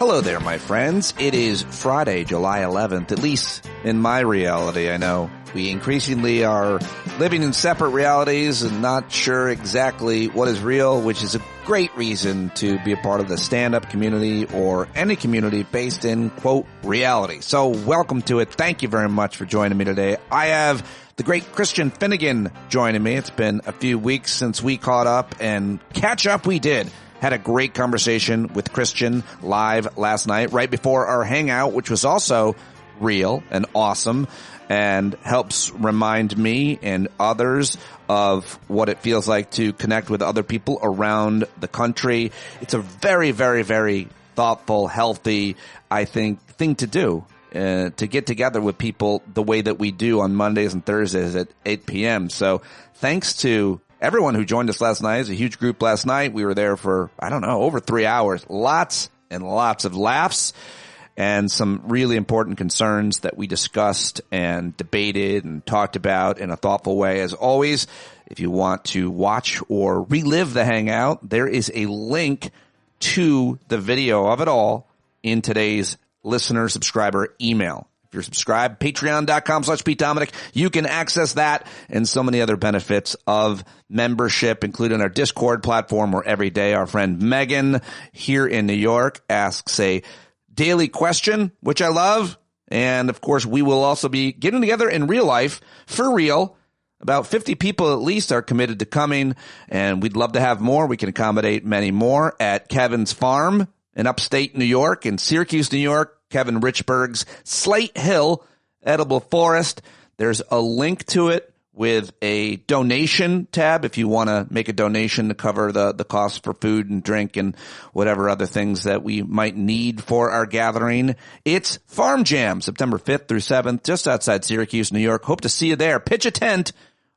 Hello there, my friends. It is Friday, July 11th, at least in my reality. I know we increasingly are living in separate realities and not sure exactly what is real, which is a great reason to be a part of the stand-up community or any community based in, quote, reality. So welcome to it. Thank you very much for joining me today. I have the great Christian Finnegan joining me. It's been a few weeks since we caught up, and catch up we did. Had a great conversation with Christian live last night, right before our hangout, which was also real and awesome and helps remind me and others of what it feels like to connect with other people around the country. It's a very, very, very thoughtful, healthy, I think, thing to do. To get together with people the way that we do on Mondays and Thursdays at 8 p.m. So thanks to everyone who joined us last night. It was a huge group last night. We were there for, over 3 hours. Lots and lots of laughs and some really important concerns that we discussed and debated and talked about in a thoughtful way. As always, if you want to watch or relive the hangout, there is a link to the video of it all in today's listener subscriber email. If you're subscribed, patreon.com/PeteDominic, you can access that and so many other benefits of membership, including our Discord platform, where every day our friend Megan here in New York asks a daily question, which I love. And of course, we will also be getting together in real life, for real. About 50 people at least are committed to coming, and we'd love to have more. We can accommodate many more at Kevin's Farm in upstate New York, in Syracuse, New York, Kevin Richberg's Slate Hill Edible Forest. There's a link to it with a donation tab if you want to make a donation to cover the cost for food and drink and whatever other things that we might need for our gathering. It's Farm Jam, September 5th through 7th, just outside Syracuse, New York. Hope to see you there. Pitch a tent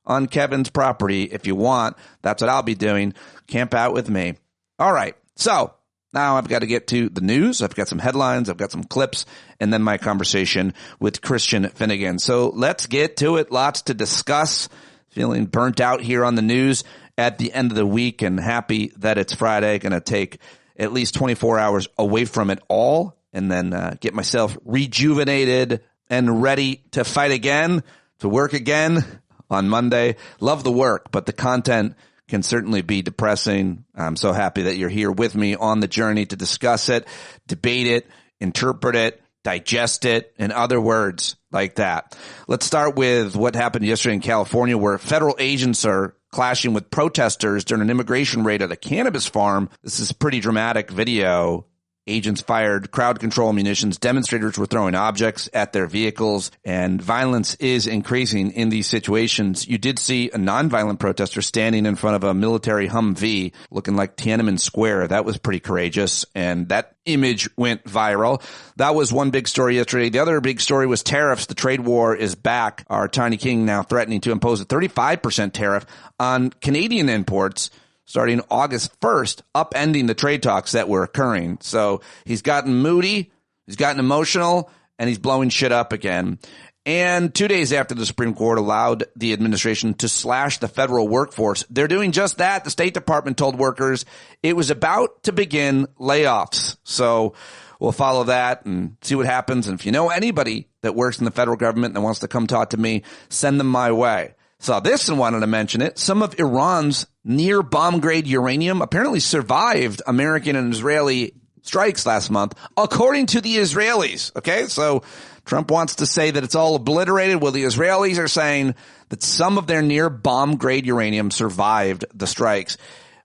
on Kevin's property if you want. That's what I'll be doing. Camp out with me. All right. So now I've got to get to the news. I've got some headlines. I've got some clips, and then my conversation with Christian Finnegan. So let's get to it. Lots to discuss. Feeling burnt out here on the news at the end of the week, and happy that it's Friday. Going to take at least 24 hours away from it all, and then get myself rejuvenated and ready to fight again, to work again on Monday. Love the work, but the content can certainly be depressing. I'm so happy that you're here with me on the journey to discuss it, debate it, interpret it, digest it, and other words like that. Let's start with what happened yesterday in California, where federal agents are clashing with protesters during an immigration raid at a cannabis farm. This is a pretty dramatic video. Agents fired crowd control munitions. Demonstrators were throwing objects at their vehicles, and violence is increasing in these situations. You did see a nonviolent protester standing in front of a military Humvee looking like Tiananmen Square. That was pretty courageous, and that image went viral. That was one big story yesterday. The other big story was tariffs. The trade war is back. Our tiny king now threatening to impose a 35% tariff on Canadian imports starting August 1st, upending the trade talks that were occurring. So he's gotten moody, he's gotten emotional, and he's blowing shit up again. And 2 days after the Supreme Court allowed the administration to slash the federal workforce, they're doing just that. The State Department told workers it was about to begin layoffs. So we'll follow that and see what happens. And if you know anybody that works in the federal government and wants to come talk to me, send them my way. Saw this and wanted to mention it. Some of Iran's near bomb-grade uranium apparently survived American and Israeli strikes last month, according to the Israelis. Okay, so Trump wants to say that it's all obliterated. Well, the Israelis are saying that some of their near bomb-grade uranium survived the strikes.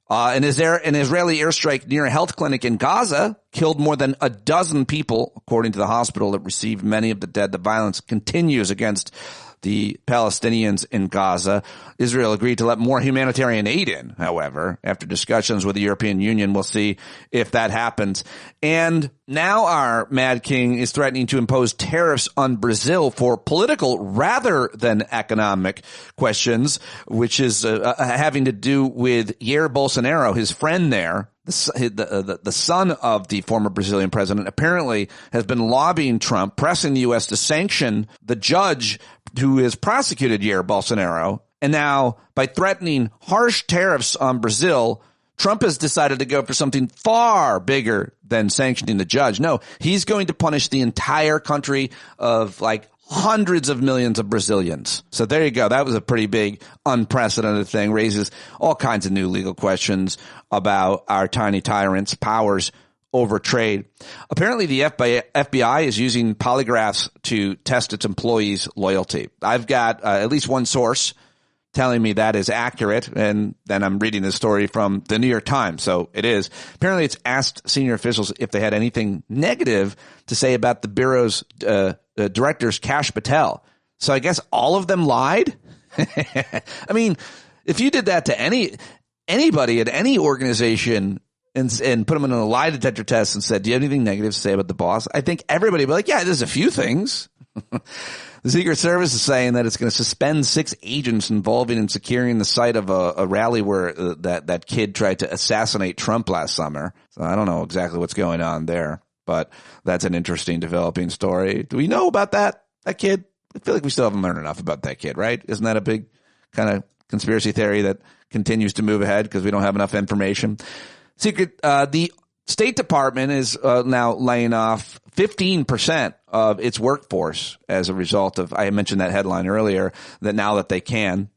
And is there an Israeli airstrike near a health clinic in Gaza killed more than a dozen people, according to the hospital that received many of the dead. The violence continues against the Palestinians in Gaza. Israel agreed to let more humanitarian aid in, however, after discussions with the European Union. We'll see if that happens. And now our Mad King is threatening to impose tariffs on Brazil for political rather than economic questions, which is having to do with Jair Bolsonaro, his friend there. The son of the former Brazilian president apparently has been lobbying Trump, pressing the U.S. to sanction the judge who has prosecuted Jair Bolsonaro. And now, by threatening harsh tariffs on Brazil, Trump has decided to go for something far bigger than sanctioning the judge. No, he's going to punish the entire country of like hundreds of millions of Brazilians. So there you go. That was a pretty big, unprecedented thing. Raises all kinds of new legal questions about our tiny tyrants' powers over trade. Apparently, the FBI is using polygraphs to test its employees' loyalty. I've got at least one source telling me that is accurate, and then I'm reading this story from the New York Times, so it is. Apparently, it's asked senior officials if they had anything negative to say about the Bureau's directors, Kash Patel. So I guess all of them lied? I mean, if you did that to anybody at any organization and put them in a lie detector test and said, do you have anything negative to say about the boss? I think everybody would be like, yeah, there's a few things. The Secret Service is saying that it's going to suspend 6 agents involved in securing the site of a rally where that kid tried to assassinate Trump last summer. So I don't know exactly what's going on there, but that's an interesting developing story. Do we know about that kid? I feel like we still haven't learned enough about that kid, right? Isn't that a big kind of conspiracy theory that continues to move ahead because we don't have enough information? The State Department is now laying off 15% of its workforce as a result of, I mentioned that headline earlier, that now that they can.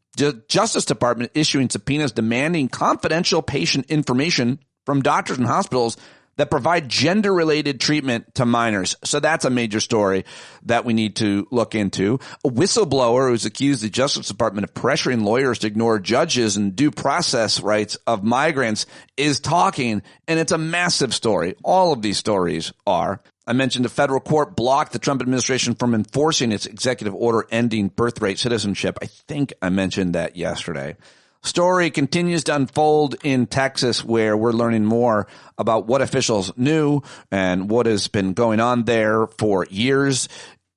Justice Department issuing subpoenas demanding confidential patient information from doctors and hospitals that provide gender-related treatment to minors. So that's a major story that we need to look into. A whistleblower who's accused the Justice Department of pressuring lawyers to ignore judges and due process rights of migrants is talking, and it's a massive story. All of these stories are. I mentioned the federal court blocked the Trump administration from enforcing its executive order ending birthright citizenship. I think I mentioned that yesterday. Story continues to unfold in Texas, where we're learning more about what officials knew and what has been going on there for years.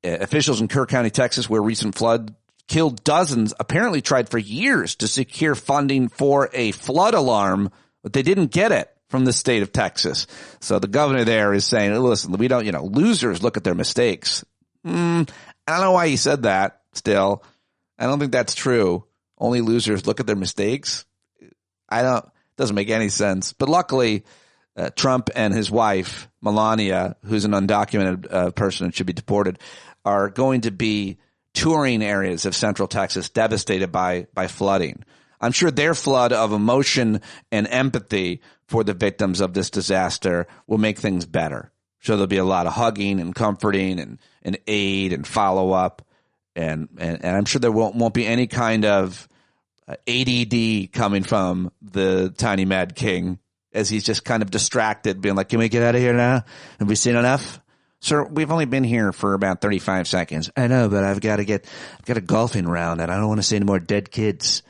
Officials in Kerr County, Texas, where recent flood killed dozens, apparently tried for years to secure funding for a flood alarm, but they didn't get it from the state of Texas. So the governor there is saying, listen, we don't, losers look at their mistakes. I don't know why he said that still. I don't think that's true. Only losers look at their mistakes. Doesn't make any sense. But luckily, Trump and his wife, Melania, who's an undocumented person and should be deported, are going to be touring areas of central Texas devastated by flooding. I'm sure their flood of emotion and empathy for the victims of this disaster will make things better. So there'll be a lot of hugging and comforting and aid and follow up. And I'm sure there won't be any kind of ADD coming from the tiny mad king as he's just kind of distracted, being like, can we get out of here now? Have we seen enough? Sir, we've only been here for about 35 seconds. I know, but I've got a golfing round and I don't want to see any more dead kids.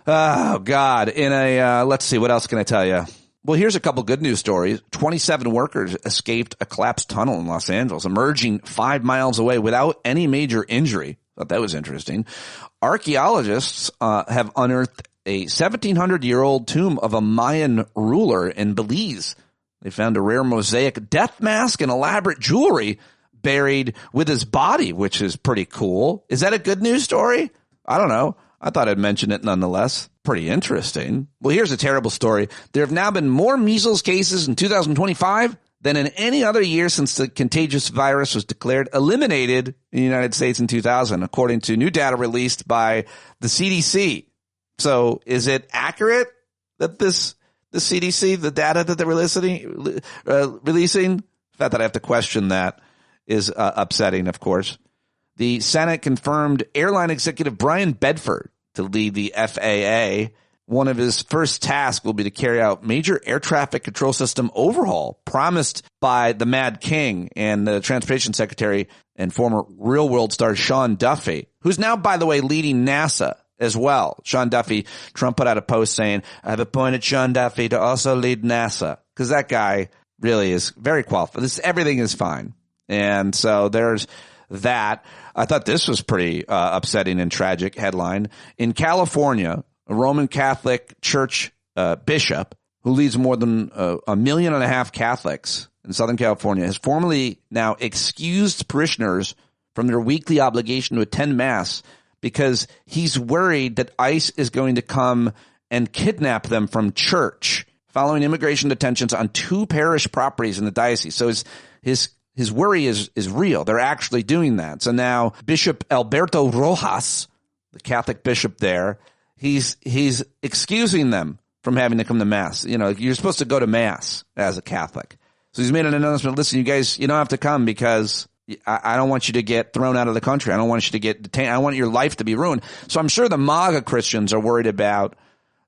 Oh, God. Let's see, what else can I tell you? Well, here's a couple good news stories. 27 workers escaped a collapsed tunnel in Los Angeles, emerging 5 miles away without any major injury. Thought that was interesting. Archaeologists have unearthed a 1,700-year-old tomb of a Mayan ruler in Belize. They found a rare mosaic death mask and elaborate jewelry buried with his body, which is pretty cool. Is that a good news story? I don't know. I thought I'd mention it nonetheless. Pretty interesting. Well, here's a terrible story. There have now been more measles cases in 2025 than in any other year since the contagious virus was declared eliminated in the United States in 2000, according to new data released by the CDC. So is it accurate that the CDC, the data that they're releasing, the fact that I have to question that is upsetting, of course. The Senate confirmed airline executive Brian Bedford to lead the FAA. One of his first tasks will be to carry out major air traffic control system overhaul promised by the Mad King and the Transportation Secretary and former Real World star Sean Duffy, who's now, by the way, leading NASA as well. Sean Duffy, Trump put out a post saying, I've appointed Sean Duffy to also lead NASA, because that guy really is very qualified. Everything is fine. And so there's that. I thought this was pretty upsetting and tragic headline. In California, a Roman Catholic Church bishop who leads more than 1.5 million Catholics in Southern California has formally now excused parishioners from their weekly obligation to attend Mass because he's worried that ICE is going to come and kidnap them from church. following immigration detentions on 2 parish properties in the diocese. So his worry is real. They're actually doing that. So now Bishop Alberto Rojas, the Catholic bishop there, he's excusing them from having to come to Mass. You know, you're supposed to go to Mass as a Catholic. So he's made an announcement. Listen, you guys, you don't have to come because I don't want you to get thrown out of the country. I don't want you to get detained. I want your life to be ruined. So I'm sure the MAGA Christians are worried about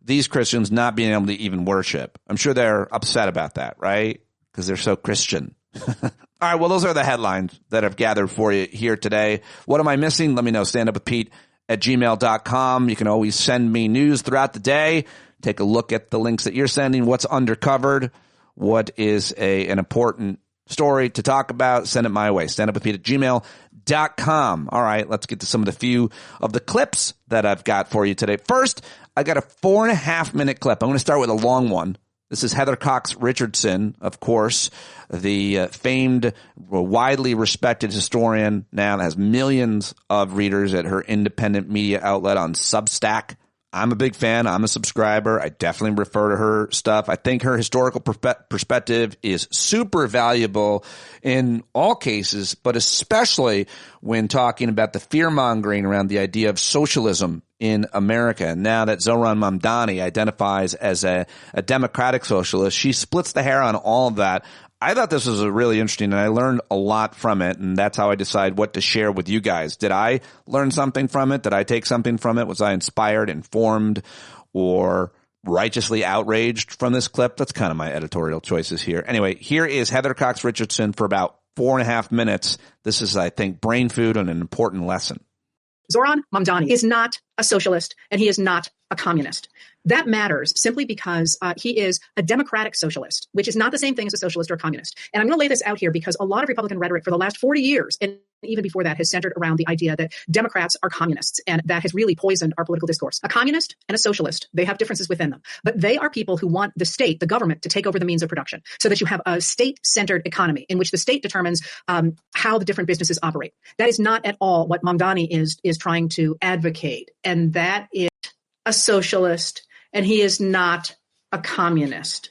these Christians not being able to even worship. I'm sure they're upset about that, right? Because they're so Christian. All right, well, those are the headlines that I've gathered for you here today. What am I missing? Let me know. standupwithpete@gmail.com. You can always send me news throughout the day. Take a look at the links that you're sending. What's undercovered? What is an important story to talk about? Send it my way. standupwithpete@gmail.com. All right, let's get to some of the few of the clips that I've got for you today. First, I got a 4.5-minute clip. I'm going to start with a long one. This is Heather Cox Richardson, of course, the famed, widely respected historian now that has millions of readers at her independent media outlet on Substack. I'm a big fan. I'm a subscriber. I definitely refer to her stuff. I think her historical perspective is super valuable in all cases, but especially when talking about the fear-mongering around the idea of socialism in America. Now that Zohran Mamdani identifies as a democratic socialist, she splits the hair on all of that. I thought this was really interesting, and I learned a lot from it, and that's how I decide what to share with you guys. Did I learn something from it? Did I take something from it? Was I inspired, informed, or righteously outraged from this clip? That's kind of my editorial choices here. Anyway, here is Heather Cox Richardson for about 4.5 minutes. This is, I think, brain food and an important lesson. Zohran Mamdani is not a socialist, and he is not a communist. That matters simply because he is a democratic socialist, which is not the same thing as a socialist or a communist. And I'm going to lay this out here because a lot of Republican rhetoric for the last 40 years, and even before that, has centered around the idea that Democrats are communists, and that has really poisoned our political discourse. A communist and a socialist, they have differences within them, but they are people who want the state, the government, to take over the means of production so that you have a state-centered economy in which the state determines how the different businesses operate. That is not at all what Mamdani is trying to advocate, and that is a socialist, and he is not a communist.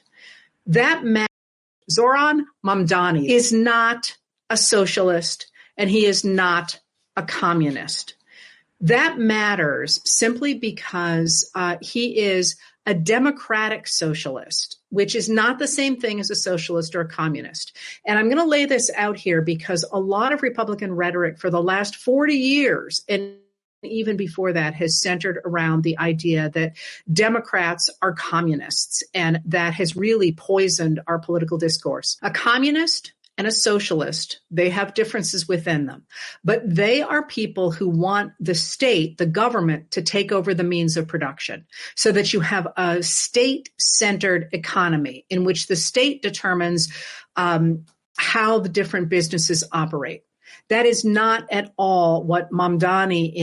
That matters. Zohran Mamdani is not a socialist, and he is not a communist. That matters simply because he is a democratic socialist, which is not the same thing as a socialist or a communist. And I'm going to lay this out here because a lot of Republican rhetoric for the last 40 years, and even before that, has centered around the idea that Democrats are communists, and that has really poisoned our political discourse. A communist and a socialist, they have differences within them, but they are people who want the state, the government, to take over the means of production so that you have a state-centered economy in which the state determines how the different businesses operate. That is not at all what Mamdani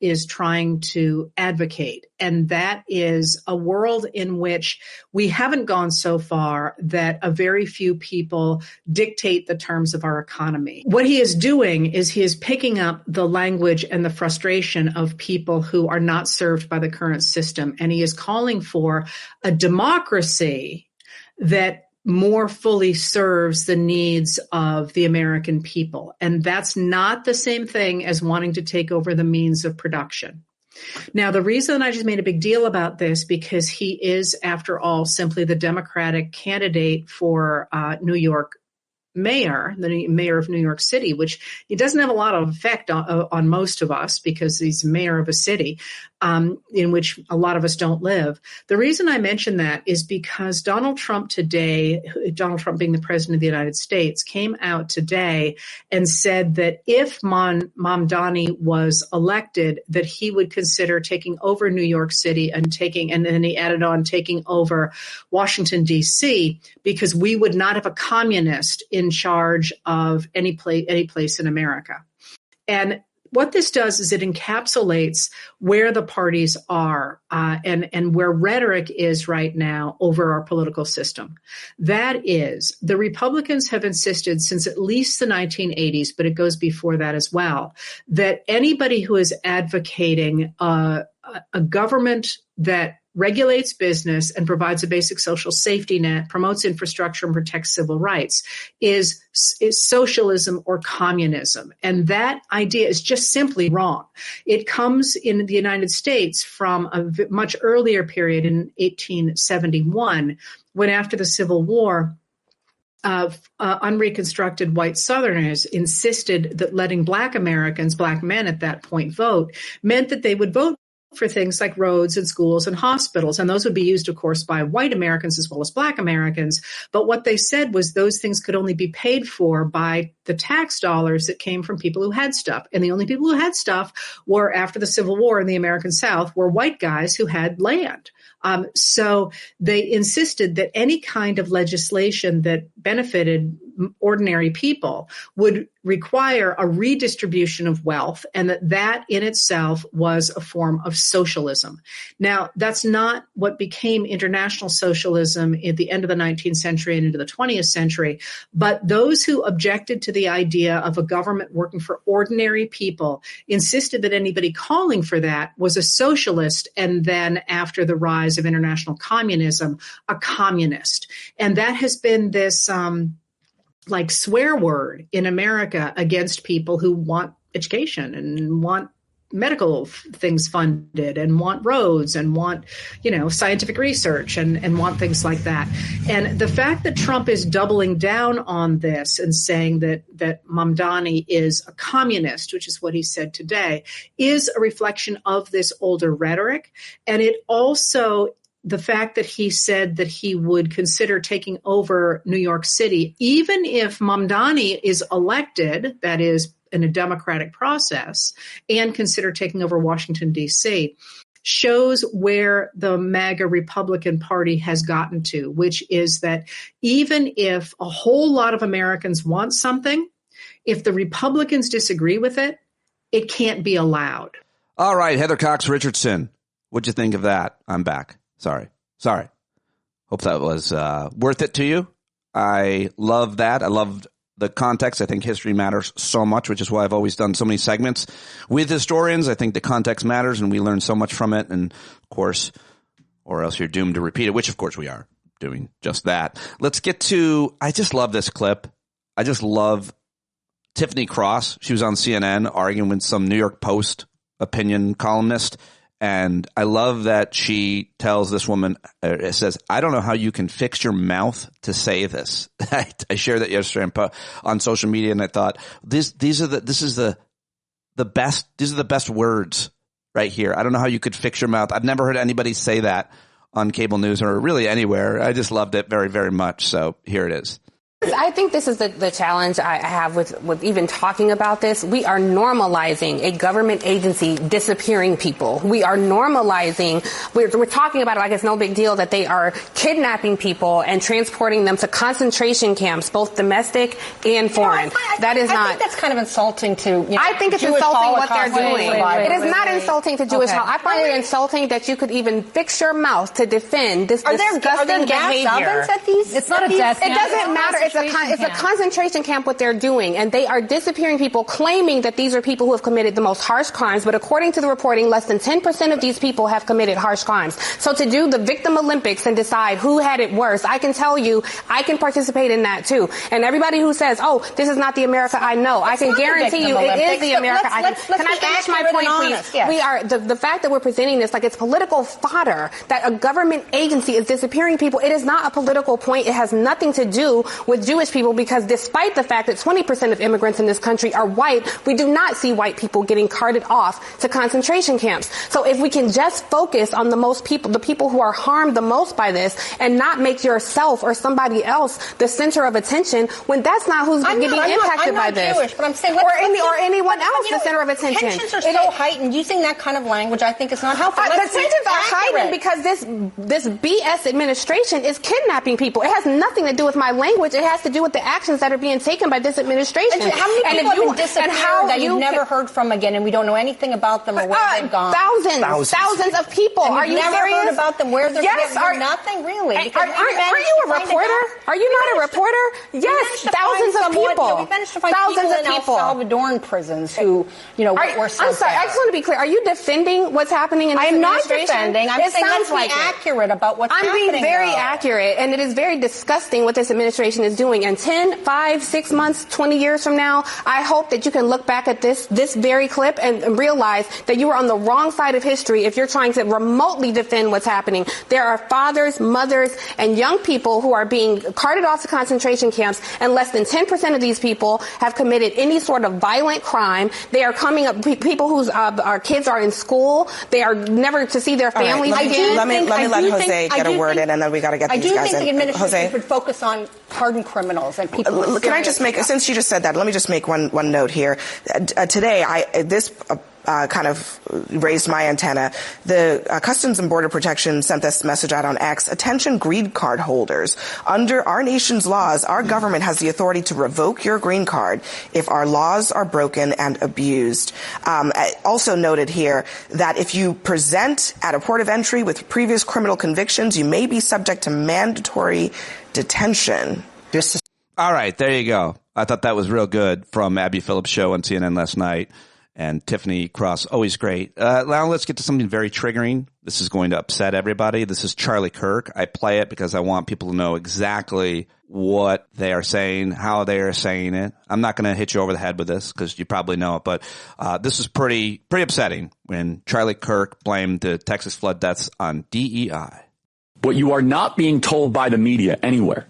is trying to advocate. And that is a world in which we haven't gone so far that a very few people dictate the terms of our economy. What he is doing is he is picking up the language and the frustration of people who are not served by the current system. And he is calling for a democracy that more fully serves the needs of the American people. And that's not the same thing as wanting to take over the means of production. Now, the reason I just made a big deal about this, because he is, after all, simply the Democratic candidate for New York mayor, the mayor of New York City, which he doesn't have a lot of effect on most of us because he's mayor of a city in which a lot of us don't live. The reason I mention that is because Donald Trump today, Donald Trump being the president of the United States, came out today and said that if Mamdani was elected, that he would consider taking over New York City and then he added on taking over Washington, D.C., because we would not have a communist in charge of any place in America. And what this does is it encapsulates where the parties are and where rhetoric is right now over our political system. That is, the Republicans have insisted since at least the 1980s, but it goes before that as well, that anybody who is advocating a government that regulates business and provides a basic social safety net, promotes infrastructure and protects civil rights, is socialism or communism. And that idea is just simply wrong. It comes in the United States from a much earlier period in 1871, when after the Civil War, unreconstructed white Southerners insisted that letting Black Americans, Black men at that point, vote meant that they would vote for things like roads and schools and hospitals. And those would be used, of course, by white Americans as well as Black Americans. But what they said was those things could only be paid for by the tax dollars that came from people who had stuff. And the only people who had stuff were, after the Civil War in the American South, were white guys who had land. So they insisted that any kind of legislation that benefited ordinary people would require a redistribution of wealth, and that in itself was a form of socialism. Now, that's not what became international socialism at the end of the 19th century and into the 20th century, but those who objected to the idea of a government working for ordinary people insisted that anybody calling for that was a socialist, and then after the rise of international communism, a communist. And that has been this like swear word in America against people who want education and want medical things funded and want roads and want, scientific research and want things like that. And the fact that Trump is doubling down on this and saying that Mamdani is a communist, which is what he said today, is a reflection of this older rhetoric. And it also, the fact that he said that he would consider taking over New York City, even if Mamdani is elected, that is in a democratic process, and consider taking over Washington, D.C., shows where the MAGA Republican Party has gotten to, which is that even if a whole lot of Americans want something, if the Republicans disagree with it, it can't be allowed. All right, Heather Cox Richardson, what'd you think of that? I'm back. Sorry. Hope that was worth it to you. I love that. I loved the context. I think history matters so much, which is why I've always done so many segments with historians. I think the context matters and we learn so much from it. And of course, or else you're doomed to repeat it, which of course we are doing just that. Let's get to, I just love this clip. I just love Tiffany Cross. She was on CNN arguing with some New York Post opinion columnist. And I love that she tells this woman, it says, I don't know how you can fix your mouth to say this. I shared that yesterday on social media, and I thought these are the best words right here. I don't know how you could fix your mouth. I've never heard anybody say that on cable news or really anywhere. I just loved it very, very much. So here it is. I think this is the challenge I have with even talking about this. We are normalizing a government agency disappearing people. We are normalizing, we're talking about it like it's no big deal that they are kidnapping people and transporting them to concentration camps, both domestic and foreign. I think that's kind of insulting to, I think it's Jewish insulting what they're doing. It is not insulting to Jewish Holocaust. I find it insulting that you could even fix your mouth to defend this disgusting behavior. Ovens at these? It's not a death camp. It doesn't matter. It's a concentration camp what they're doing, and they are disappearing people, claiming that these are people who have committed the most harsh crimes. But according to the reporting, less than 10% of these people have committed harsh crimes. So to do the victim Olympics and decide who had it worse, I can tell you, I can participate in that too. And everybody who says, "Oh, this is not the America I know," I can guarantee you it is the America I know. Can I finish my point, please? Yes. We are the fact that we're presenting this like it's political fodder, that a government agency is disappearing people. It is not a political point. It has nothing to do with Jewish people, because despite the fact that 20% of immigrants in this country are white, we do not see white people getting carted off to concentration camps. So if we can just focus on the people who are harmed the most by this, and not make yourself or somebody else the center of attention, when that's not who's getting impacted by this. I'm not Jewish, but I'm saying or anyone else the center of attention. Tensions are so heightened. Using that kind of language, I think, is not helpful. The tensions are heightened because this BS administration is kidnapping people. It has nothing to do with my language. It has to do with the actions that are being taken by this administration. And how many people have been disappeared that you've never heard from again, and we don't know anything about them or where they've gone? Thousands of people. And are you never serious? Heard about them? Where they're nothing really? Are you a reporter? Are you not a reporter? Yes, thousands of people. We managed to find people in El Salvadoran prisons who, were sent I'm sorry. I just want to be clear. Are you defending what's happening in this administration? I'm not defending. I'm saying let's be accurate about what's happening. I'm being very accurate, and it is very disgusting what this administration is doing. And 10, 5, 6 months, 20 years from now, I hope that you can look back at this very clip and realize that you were on the wrong side of history if you're trying to remotely defend what's happening. There are fathers, mothers, and young people who are being carted off to concentration camps, and less than 10% of these people have committed any sort of violent crime. They are coming up, people whose our kids are in school. They are never to see their families again. Let me let Jose get a word in, and then we got to get these guys in. I do think the administration should focus on hardened criminals and people. Can I just make, since you just said that, let me just make one note here. Today, this kind of raised my antenna. The Customs and Border Protection sent this message out on X. Attention green card holders. Under our nation's laws, our government has the authority to revoke your green card if our laws are broken and abused. Also noted here that if you present at a port of entry with previous criminal convictions, you may be subject to mandatory detention. All right, there you go. I thought that was real good from Abby Phillips' show on CNN last night. And Tiffany Cross, always great. Now let's get to something very triggering. This is going to upset everybody. This is Charlie Kirk. I play it because I want people to know exactly what they are saying, how they are saying it. I'm not going to hit you over the head with this because you probably know it, but this is pretty upsetting when Charlie Kirk blamed the Texas flood deaths on DEI. What you are not being told by the media anywhere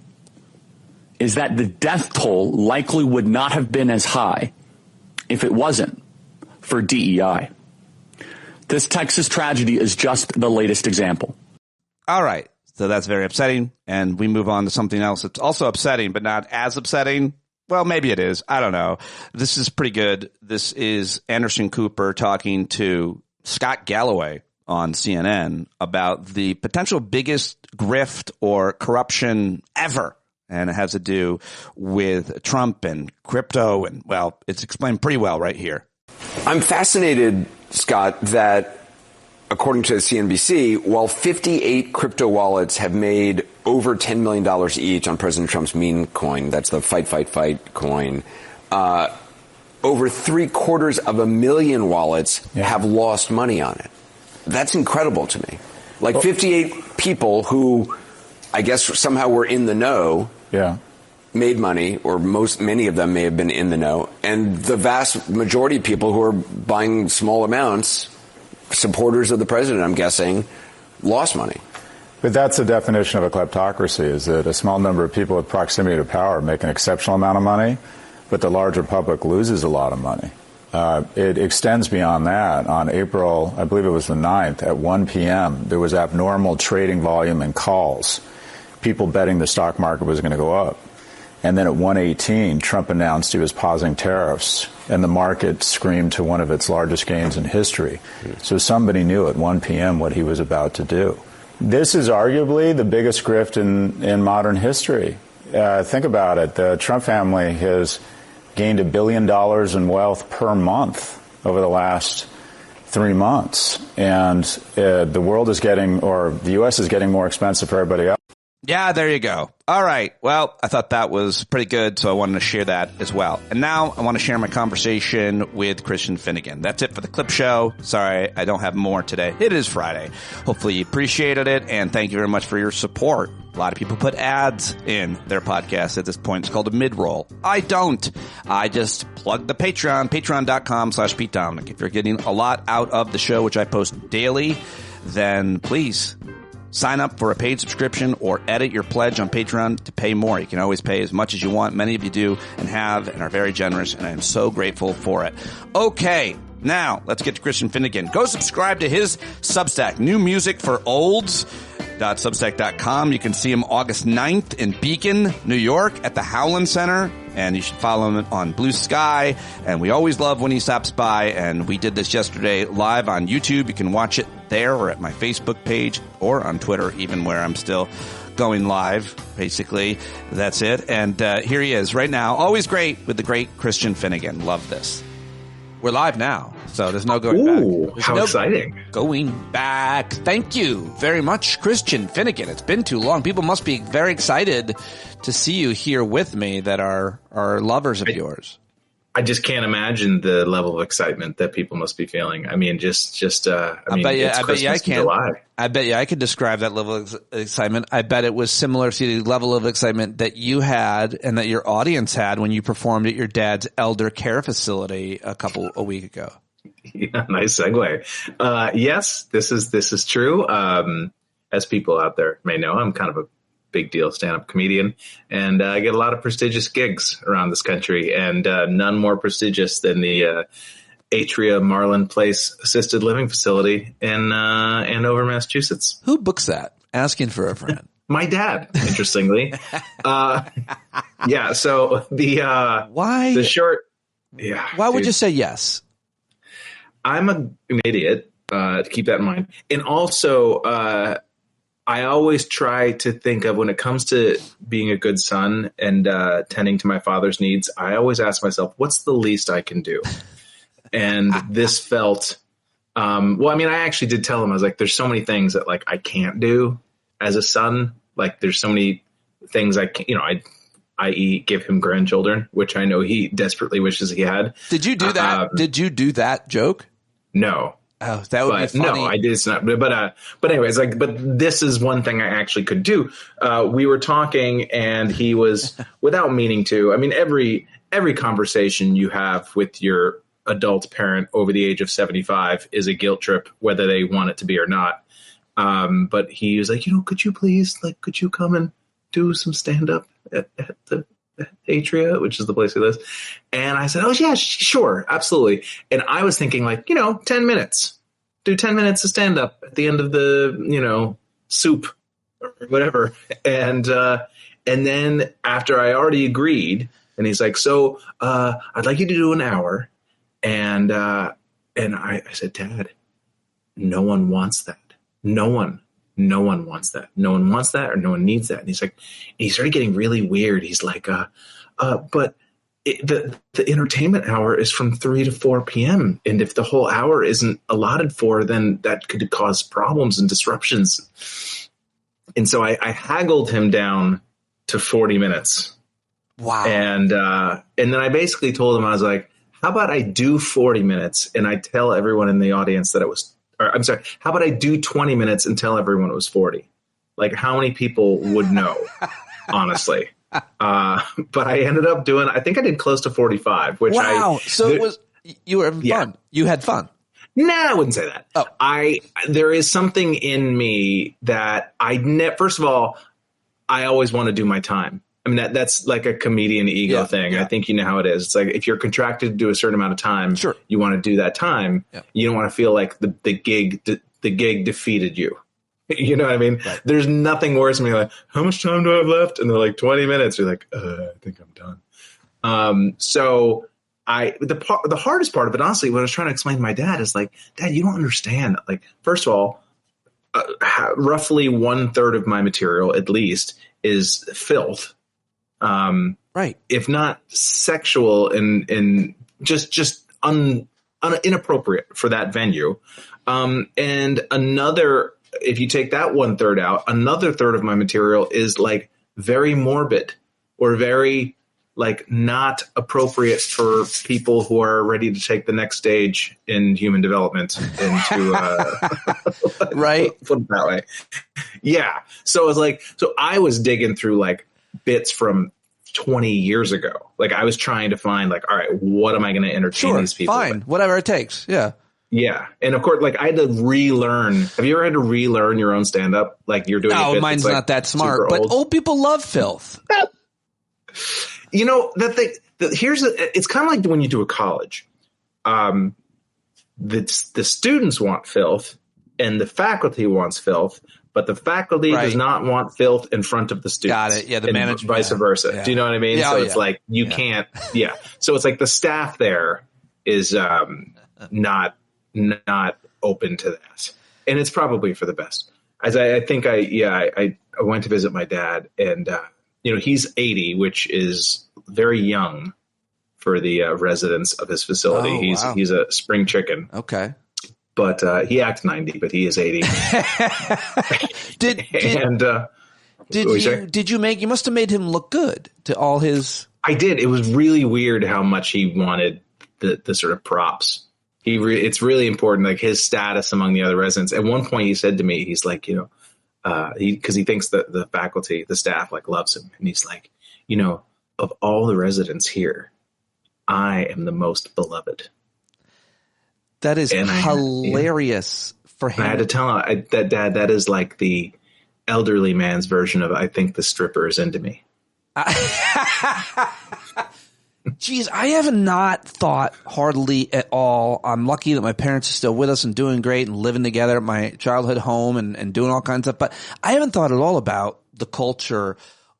is that the death toll likely would not have been as high if it wasn't for DEI. This Texas tragedy is just the latest example. All right. So that's very upsetting. And we move on to something else that's also upsetting, but not as upsetting. Well, maybe it is. I don't know. This is pretty good. This is Anderson Cooper talking to Scott Galloway on CNN about the potential biggest grift or corruption ever. And it has to do with Trump and crypto. And, well, it's explained pretty well right here. I'm fascinated, Scott, that according to CNBC, while 58 crypto wallets have made over $10 million each on President Trump's meme coin, that's the fight coin, over 750,000 wallets have lost money on it. That's incredible to me. Like 58 people who I guess somehow were in the know. Yeah. Made money, or many of them may have been in the know, and the vast majority of people who are buying small amounts, supporters of the president, I'm guessing, lost money. But that's the definition of a kleptocracy, is that a small number of people with proximity to power make an exceptional amount of money, but the larger public loses a lot of money. It extends beyond that. On April, I believe it was the 9th, at 1 p.m., there was abnormal trading volume and calls, people betting the stock market was going to go up. And then at 1:18, Trump announced he was pausing tariffs, and the market screamed to one of its largest gains in history. So somebody knew at 1 p.m. what he was about to do. This is arguably the biggest grift in modern history. Think about it. The Trump family has gained $1 billion in wealth per month over the last 3 months. And the world is getting, or the U.S. is getting more expensive for everybody else. Yeah, there you go. All right. Well, I thought that was pretty good, so I wanted to share that as well. And now I want to share my conversation with Christian Finnegan. That's it for the clip show. Sorry, I don't have more today. It is Friday. Hopefully you appreciated it, and thank you very much for your support. A lot of people put ads in their podcast at this point. It's called a mid-roll. I don't. I just plug the Patreon, patreon.com/Pete Dominick. If you're getting a lot out of the show, which I post daily, then please sign up for a paid subscription or edit your pledge on Patreon to pay more. You can always pay as much as you want. Many of you do and have and are very generous, and I am so grateful for it. Okay, now let's get to Christian Finnegan. Go subscribe to his Substack, New Music for Olds.substack.com. You can see him August 9th in Beacon, New York at the Howland Center. And you should follow him on Blue Sky. And we always love when he stops by. And we did this yesterday live on YouTube. You can watch it there or at my Facebook page or on Twitter, even where I'm still going live, basically. That's it. And here he is right now. Always great with the great Christian Finnegan. Love this. We're live now, so there's no going back. There's how exciting. Going back. Thank you very much, Christian Finnegan. It's been too long. People must be very excited to see you here with me that are lovers of yours. I just can't imagine the level of excitement that people must be feeling. I mean, I bet you I can. I bet you I could describe that level of excitement. I bet it was similar to the level of excitement that you had and that your audience had when you performed at your dad's elder care facility a week ago. Yeah, nice segue. Yes, this is true. As people out there may know, I'm kind of a big deal stand-up comedian, and I get a lot of prestigious gigs around this country, and none more prestigious than the Atria Marlin Place Assisted Living Facility in Andover, Massachusetts. Who books that? Asking for a friend. My dad, interestingly. Yeah. So the short. Yeah. Why would you say yes? I'm an idiot. To keep that in mind, and also. I always try to think of when it comes to being a good son and tending to my father's needs, I always ask myself, what's the least I can do? And this felt, well, I mean, I actually did tell him, I was like, there's so many things that like I can't do as a son. Like there's so many things I can't, i.e. give him grandchildren, which I know he desperately wishes he had. Did you do that? Did you do that joke? No. Oh, that would be funny. No, I did. It's not. But anyways, but this is one thing I actually could do. We were talking, and he was, without meaning to. I mean, every conversation you have with your adult parent over the age of 75 is a guilt trip, whether they want it to be or not. But he was like, could you come and do some stand up at the Atria, which is the place he lives. And I said, oh yeah, sure. Absolutely. And I was thinking 10 minutes, do 10 minutes of stand up at the end of the, soup or whatever. And then after I already agreed, and he's like, so, I'd like you to do an hour. And I said, Dad, no one wants that. No one wants that. No one wants that, or no one needs that. And he's like, and he started getting really weird. He's like, but the entertainment hour is from 3 to 4 p.m. And if the whole hour isn't allotted for, then that could cause problems and disruptions. And so I haggled him down to 40 minutes. Wow. And then I basically told him, I was like, how about I do 40 minutes and I tell everyone in the audience that it was, or I'm sorry, how about I do 20 minutes and tell everyone it was 40? Like, how many people would know, honestly? But I ended up doing, I think I did close to 45, which you were having fun. You had fun. Nah, I wouldn't say that. Oh. There is something in me that first of all, I always want to do my time. I mean, that's like a comedian ego thing. Yeah. I think you know how it is. It's like if you're contracted to do a certain amount of time, sure, you want to do that time. Yeah. You don't want to feel like the gig defeated you. You know what I mean? Right. There's nothing worse than being like, how much time do I have left? And they're like 20 minutes. You're like, I think I'm done. So the hardest part of it, honestly, what I was trying to explain to my dad is like, Dad, you don't understand. Like, first of all, roughly 1/3 of my material, at least, is filth. Right. If not sexual and just inappropriate for that venue. And if you take that 1/3 out, another third of my material is like very morbid or very like not appropriate for people who are ready to take the next stage in human development into, right. Put it that way. Yeah. So I was digging through like bits from 20 years ago. Like I was trying to find like, all right, what am I going to entertain these people fine. with? Whatever it takes. Yeah. Yeah. And of course, like I had to relearn. Have you ever had to relearn your own stand up? Like you're doing No, mine's like not that smart, but old people love filth. You know, it's kind of like when you do a college. The students want filth and the faculty wants filth, but the faculty does not want filth in front of the students. Got it. Yeah, the manager. Vice versa. Yeah. Do you know what I mean? Yeah, so it's like you can't. Yeah. So it's like the staff there is not open to that, and it's probably for the best. I think I went to visit my dad, and he's 80, which is very young for the residents of his facility. Oh, he's a spring chicken. Okay. But he acts 90, but he is 80. You must have made him look good to all his. I did. It was really weird how much he wanted the sort of props. It's really important, like his status among the other residents. At one point he said to me, he's like, because he thinks that the faculty, the staff like loves him. And he's like, of all the residents here, I am the most beloved. That is hilarious for him. I had to tell him that, Dad, that is like the elderly man's version of, I think the stripper is into me. Geez, I have not thought hardly at all. I'm lucky that my parents are still with us and doing great and living together at my childhood home and doing all kinds of stuff. But I haven't thought at all about the culture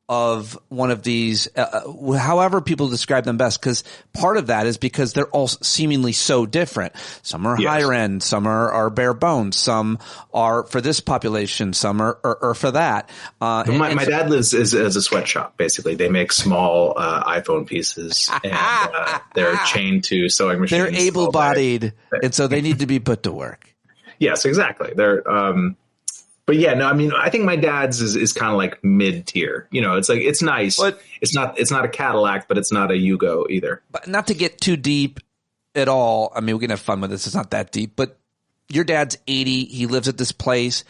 of one of these, however people describe them best, because part of that is because they're all seemingly so different. Some are higher end, some are bare bones, some are for this population, some are for that. My dad lives as a sweatshop, basically. They make small iPhone pieces, and they're chained to sewing machines. They're able-bodied, and so they need to be put to work. Yes, exactly. They're but yeah, no, I mean, I think my dad's is kind of like mid-tier. It's like, it's nice. But it's not a Cadillac, but it's not a Yugo either. But not to get too deep at all. I mean, we can have fun with this. It's not that deep. But your dad's 80. He lives at this place.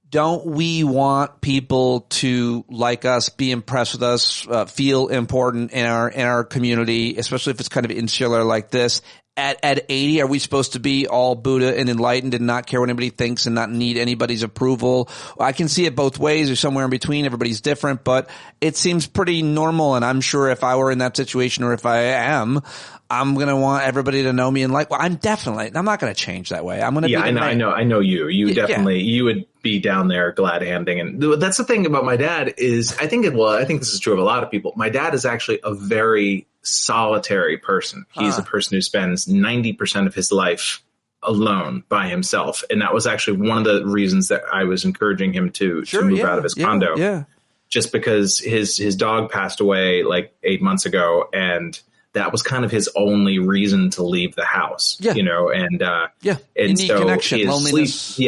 Don't we want people to like us, be impressed with us, feel important in our community, especially if it's kind of insular like this? At 80, are we supposed to be all Buddha and enlightened and not care what anybody thinks and not need anybody's approval? I can see it both ways or somewhere in between. Everybody's different, but it seems pretty normal. And I'm sure if I were in that situation, or if I am, I'm going to want everybody to know me and like, well, I'm not going to change that way. I'm going to I know you. You would be down there glad handing. And that's the thing about my dad is I think this is true of a lot of people. My dad is actually a very solitary person. He's a person who spends 90% of his life alone by himself. And that was actually one of the reasons that I was encouraging him to move out of his condo. Yeah. Just because his dog passed away like 8 months ago, and that was kind of his only reason to leave the house. Yeah. And so connection, loneliness.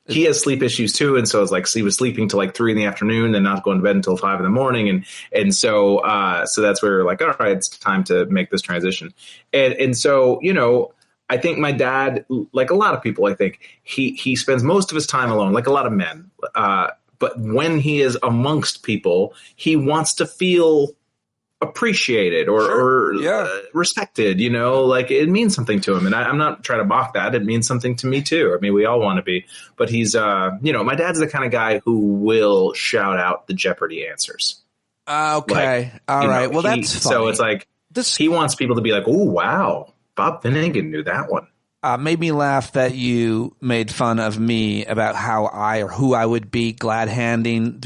He has sleep issues too, and so it's like he was sleeping till like 3 PM and not going to bed until 5 AM, and so that's where we're like, all right, it's time to make this transition, and so I think my dad, like a lot of people, I think he spends most of his time alone, like a lot of men, but when he is amongst people, he wants to feel appreciated or respected, like it means something to him. And I'm not trying to mock that. It means something to me too. I mean, we all want to be, but he's, my dad's the kind of guy who will shout out the Jeopardy answers. Okay. All right. Well, that's funny. So it's like, he wants people to be like, oh, wow, Bob Finnegan knew that one. Made me laugh that you made fun of me about how who I would be glad handing.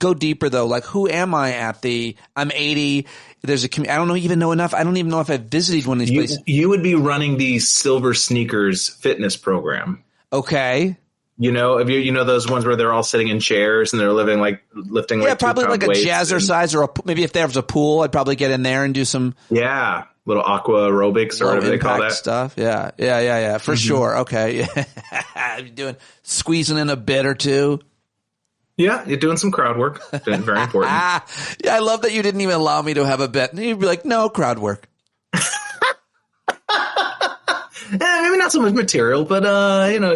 Go deeper though. Like, who am I I'm 80. I don't even know enough. I don't even know if I've visited one of these places. You would be running the Silver Sneakers fitness program. Okay. If those ones where they're all sitting in chairs and they're lifting like probably like a jazzercise or maybe if there was a pool, I'd probably get in there and do some. Yeah. Little aqua aerobics or whatever they call that stuff. Yeah. For sure. Okay. Yeah. Squeezing in a bit or two. Yeah. You're doing some crowd work. Very important. Yeah. I love that you didn't even allow me to have a bit. You'd be like, no crowd work. Maybe not so much material, but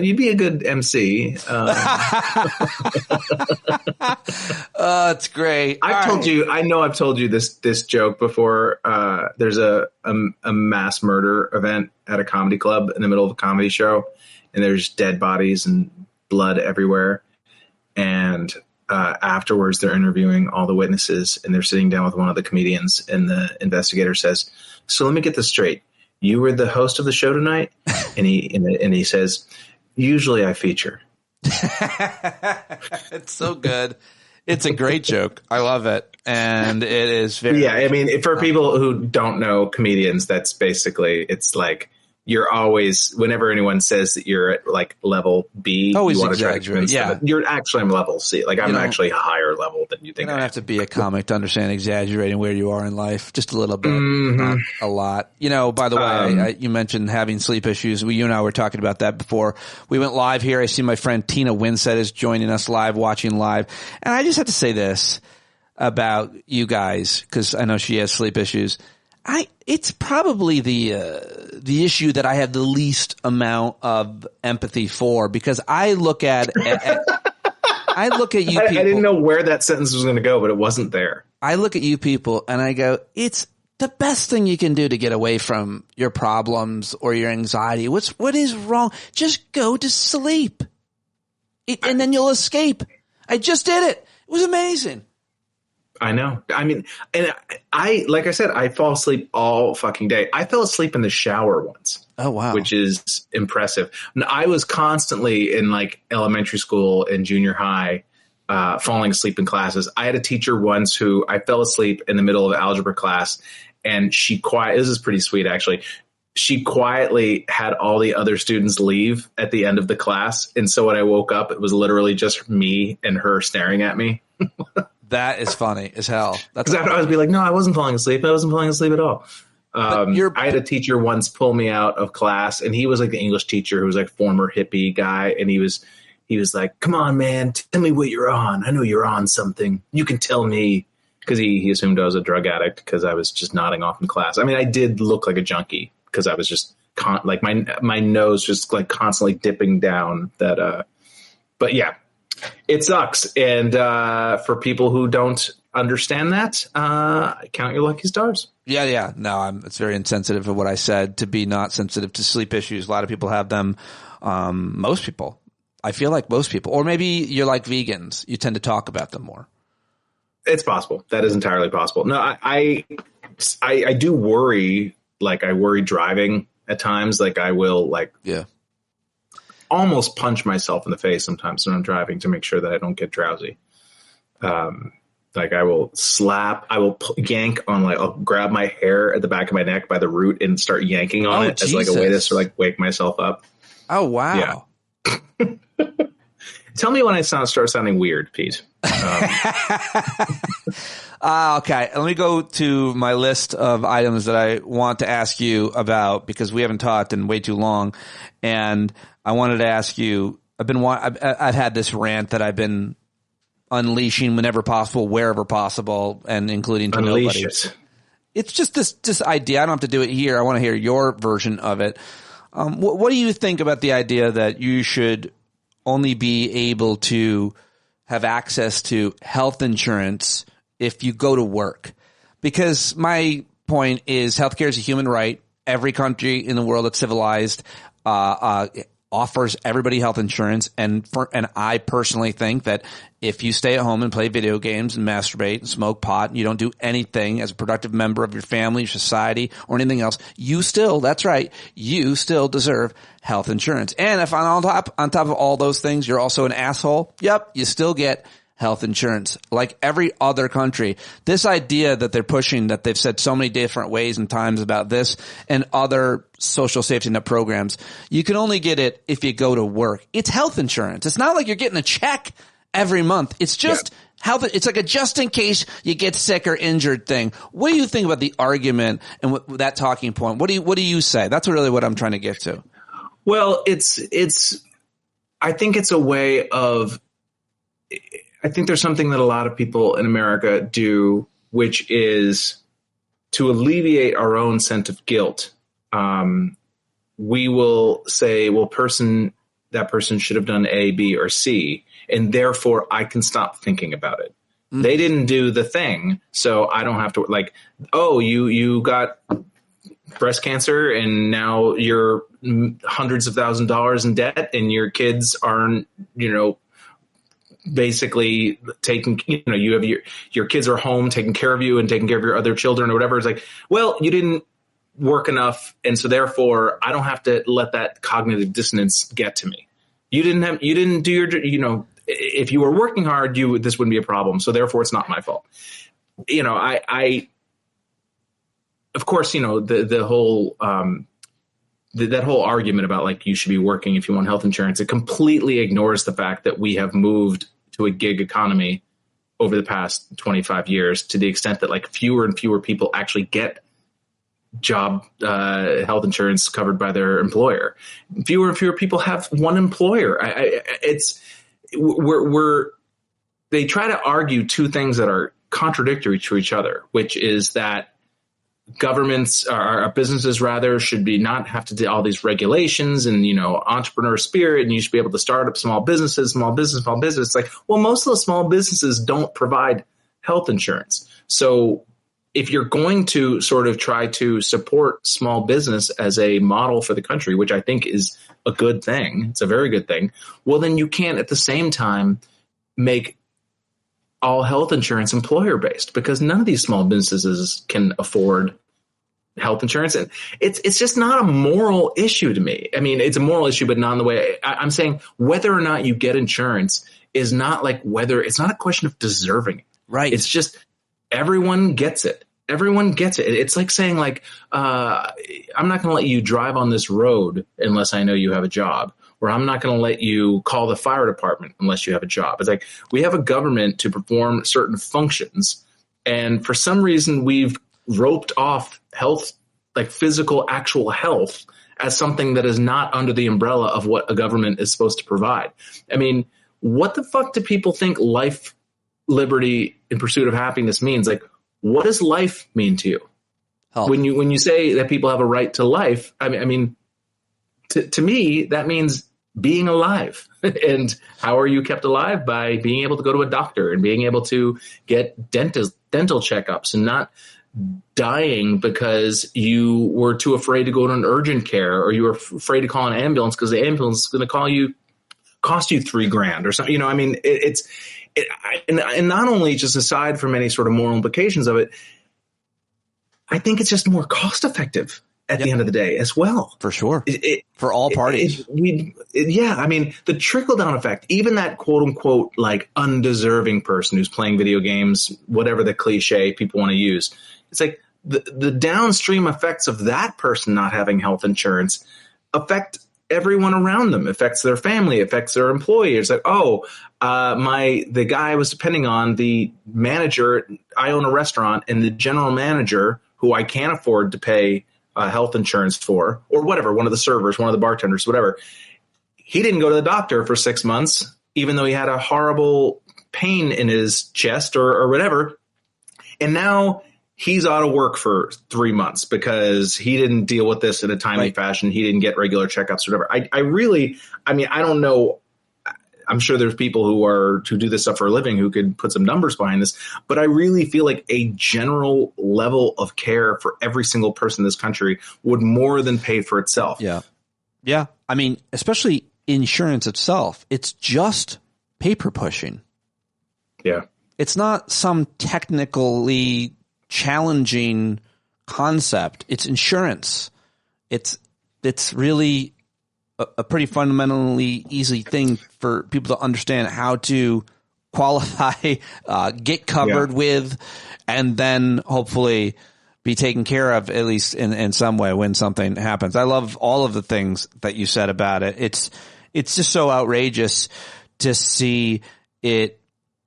you'd be a good MC. It's great. I know I've told you this joke before. There's a mass murder event at a comedy club in the middle of a comedy show, and there's dead bodies and blood everywhere. And afterwards, they're interviewing all the witnesses, and they're sitting down with one of the comedians, and the investigator says, "So let me get this straight. You were the host of the show tonight?" And he says, "Usually I feature." It's so good. It's a great joke. I love it. And it is very. Yeah. I mean, for people who don't know comedians, that's basically, it's like, you're always, whenever anyone says that you're at like level B, always you want to try to exaggerate. convince them that you're actually on level C. Like I'm actually a higher level than you think. You don't have to be a comic to understand exaggerating where you are in life. Just a little bit, not a lot. You know, by the way, you mentioned having sleep issues. You and I were talking about that before we went live here. I see my friend Tina Winsett is joining us live, watching live. And I just have to say this about you guys, because I know she has sleep issues. It's probably the issue that I have the least amount of empathy for, because I look at I look at you people. I didn't know where that sentence was going to go, but it wasn't there. I look at you people and I go, it's the best thing you can do to get away from your problems or your anxiety. What is wrong? Just go to sleep. And then you'll escape. I just did it. It was amazing. I know. I mean, and like I said, I fall asleep all fucking day. I fell asleep in the shower once. Oh, wow. Which is impressive. And I was constantly in like elementary school and junior high, falling asleep in classes. I had a teacher once who I fell asleep in the middle of algebra class, and this is pretty sweet actually. She quietly had all the other students leave at the end of the class. And so when I woke up, it was literally just me and her staring at me. That is funny as hell. Because I would always be like, no, I wasn't falling asleep. I wasn't falling asleep at all. I had a teacher once pull me out of class, and he was like the English teacher who was like former hippie guy. And he was like, come on, man, tell me what you're on. I know you're on something. You can tell me. Because he assumed I was a drug addict because I was just nodding off in class. I mean, I did look like a junkie because I was just like my nose just like constantly dipping down that. But yeah. It sucks. And for people who don't understand that, count your lucky stars. Yeah. No, it's very insensitive of what I said to be not sensitive to sleep issues. A lot of people have them. Most people. I feel like most people. Or maybe you're like vegans. You tend to talk about them more. It's possible. That is entirely possible. No, I do worry. Like I worry driving at times. Like I will almost punch myself in the face sometimes when I'm driving to make sure that I don't get drowsy. Like I will yank on I'll grab my hair at the back of my neck by the root and start yanking on it as like a way to sort of like wake myself up. Oh, wow. Yeah. Tell me when I start sounding weird, Pete. Okay. Let me go to my list of items that I want to ask you about, because we haven't talked in way too long. And I wanted to ask you, I've had this rant that I've been unleashing whenever possible, wherever possible, and including to nobody. It's just this idea. I don't have to do it here. I want to hear your version of it. What do you think about the idea that you should only be able to have access to health insurance if you go to work? Because my point is healthcare is a human right. Every country in the world that's civilized offers everybody health insurance. And I personally think that if you stay at home and play video games and masturbate and smoke pot and you don't do anything as a productive member of your family, your society, or anything else, you still deserve health insurance. And if on top of all those things, you're also an asshole, yep, you still get health insurance like every other country. This idea that they're pushing, that they've said so many different ways and times about this and other social safety net programs, you can only get it if you go to work. It's health insurance. It's not like you're getting a check every month. It's just health. It's like a just in case you get sick or injured thing. What do you think about the argument and that talking point? What do you say? That's really what I'm trying to get to. Well, I think it's a way of, I think there's something that a lot of people in America do, which is to alleviate our own sense of guilt. We will say, well, that person should have done A, B, or C, and therefore I can stop thinking about it. Mm-hmm. They didn't do the thing, so I don't have to, like, oh, you got breast cancer and now you're hundreds of thousands of dollars in debt and your kids aren't, basically taking, you have your kids are home taking care of you and taking care of your other children or whatever. It's like, well, you didn't work enough. And so therefore I don't have to let that cognitive dissonance get to me. You didn't do your, if you were working hard, this wouldn't be a problem. So therefore it's not my fault. I of course, the whole, that whole argument about like you should be working if you want health insurance, it completely ignores the fact that we have moved to a gig economy over the past 25 years to the extent that like fewer and fewer people actually get job health insurance covered by their employer. Fewer and fewer people have one employer. They try to argue two things that are contradictory to each other, which is that governments or businesses rather should be not have to do all these regulations and, you know, entrepreneur spirit, and you should be able to start up small business. It's like, well, most of the small businesses don't provide health insurance. So if you're going to sort of try to support small business as a model for the country, which I think is a good thing, it's a very good thing, well, then you can't at the same time make all health insurance employer-based, because none of these small businesses can afford health insurance. And it's just not a moral issue to me. I mean, it's a moral issue, but not in the way I'm saying whether or not you get insurance is not like whether it's not a question of deserving it. Right. It's just everyone gets it. Everyone gets it. It's like saying like, I'm not going to let you drive on this road unless I know you have a job, or I'm not going to let you call the fire department unless you have a job. It's like we have a government to perform certain functions, and for some reason we've roped off health, like physical, actual health, as something that is not under the umbrella of what a government is supposed to provide. I mean, what the fuck do people think life, liberty, in pursuit of happiness means? Like, what does life mean to you? Health. When you say that people have a right to life, I mean, to me, that means being alive. And how are you kept alive? By being able to go to a doctor and being able to get dental checkups and not dying because you were too afraid to go to an urgent care, or you were afraid to call an ambulance because the ambulance is going to cost you $3,000 or something. You know, I mean, and not only just aside from any sort of moral implications of it, I think it's just more cost effective at the end of the day as well. For sure. For all parties. I mean, the trickle down effect, even that quote unquote, like undeserving person who's playing video games, whatever the cliche people want to use. It's like the downstream effects of that person not having health insurance affect everyone around them, affects their family, affects their employers. Like, the guy I was depending on, the manager, I own a restaurant, and the general manager, who I can't afford to pay health insurance for, or whatever, one of the servers, one of the bartenders, whatever, he didn't go to the doctor for 6 months, even though he had a horrible pain in his chest or whatever. And now he's out of work for 3 months because he didn't deal with this in a timely fashion. He didn't get regular checkups or whatever. I don't know. I'm sure there's people who do this stuff for a living who could put some numbers behind this, but I really feel like a general level of care for every single person in this country would more than pay for itself. Yeah. Yeah. I mean, especially insurance itself, it's just paper pushing. Yeah. It's not some technically challenging concept. It's insurance. It's really a pretty fundamentally easy thing for people to understand how to qualify, get covered with, and then hopefully be taken care of, at least in some way, when something happens. I love all of the things that you said about it. It's just so outrageous to see it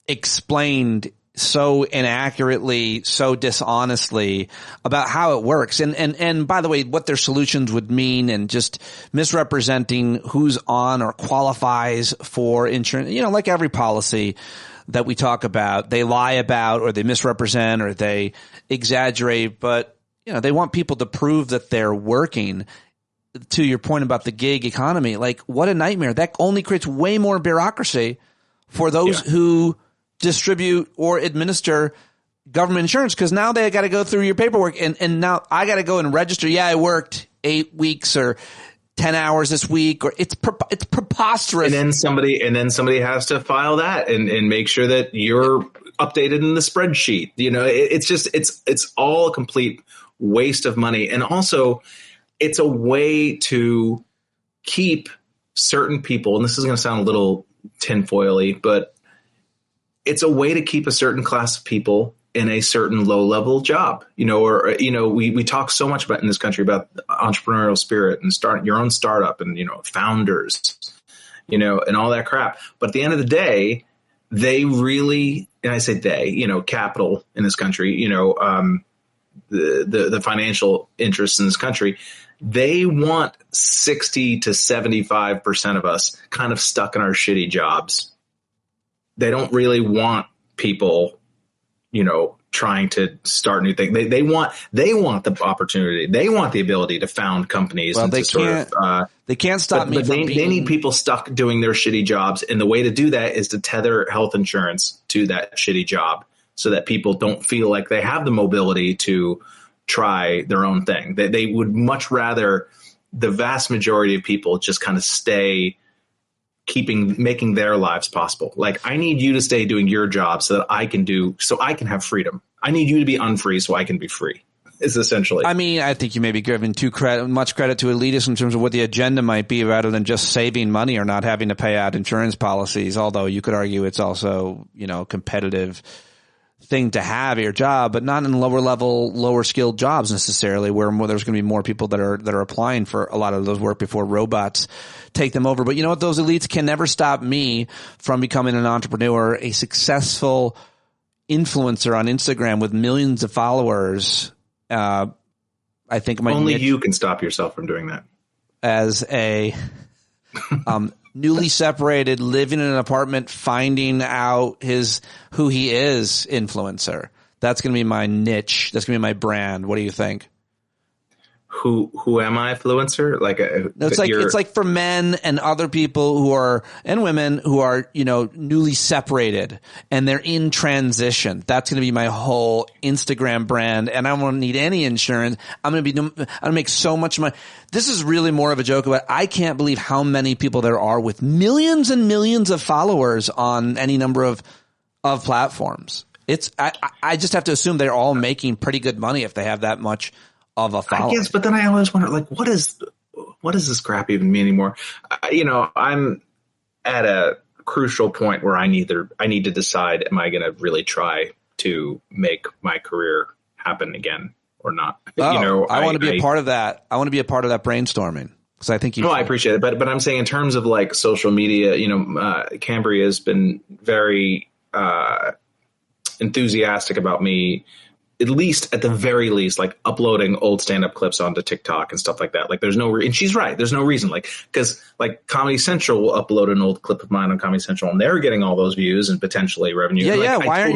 explained so inaccurately, so dishonestly about how it works. And by the way, what their solutions would mean, and just misrepresenting who's on or qualifies for insurance. You know, like every policy that we talk about, they lie about, or they misrepresent, or they exaggerate, but you know, they want people to prove that they're working. To your point about the gig economy, like, what a nightmare. That only creates way more bureaucracy for those who distribute or administer government insurance, because now they got to go through your paperwork, and now I got to go and register. Yeah, I worked 8 weeks or 10 hours this week, or it's preposterous. And then somebody has to file that and make sure that you're updated in the spreadsheet. You know, it's all a complete waste of money. And also it's a way to keep certain people, and this is going to sound a little tinfoily, but it's a way to keep a certain class of people in a certain low level job, or, we talk so much about in this country about entrepreneurial spirit and starting your own startup and, founders, and all that crap. But at the end of the day, they really, and I say they, capital in this country, the financial interests in this country, they want 60 to 75% of us kind of stuck in our shitty jobs. They don't really want people, trying to start new things. They want the opportunity. They want the ability to found companies. Well, and they can't stop me but from they need people stuck doing their shitty jobs. And the way to do that is to tether health insurance to that shitty job so that people don't feel like they have the mobility to try their own thing. They would much rather the vast majority of people just kind of stay making their lives possible. Like, I need you to stay doing your job so I can have freedom. I need you to be unfree so I can be free, is essentially. I mean, I think you may be giving much credit to elitists in terms of what the agenda might be rather than just saving money or not having to pay out insurance policies. Although you could argue it's also, competitive thing to have at your job, but not in lower skilled jobs necessarily, where there's going to be more people that are applying for a lot of those work before robots take them over. But you know what? Those elites can never stop me from becoming an entrepreneur, a successful influencer on Instagram with millions of followers. I think you can stop yourself from doing that. As a newly separated, living in an apartment, finding out who he is influencer. That's going to be my niche. That's going to be my brand. What do you think? Who am I, influencer? It's like for men and other people and women who are, newly separated and they're in transition. That's going to be my whole Instagram brand. And I won't need any insurance. I'm going to make so much money. This is really more of a joke about, I can't believe how many people there are with millions and millions of followers on any number of platforms. I just have to assume they're all making pretty good money if they have that much of a following. I guess, but then I always wonder, what does this crap even mean anymore? I'm at a crucial point where I need to decide, am I going to really try to make my career happen again or not? I want to be a part of that. I want to be a part of that brainstorming. Because I think I appreciate it, but I'm saying in terms of like social media, Cambria has been very enthusiastic about me, at the very least, like uploading old stand-up clips onto TikTok and stuff like that. Like, there's no and she's right. There's no reason, because Comedy Central will upload an old clip of mine on Comedy Central, and they're getting all those views and potentially revenue. Yeah, why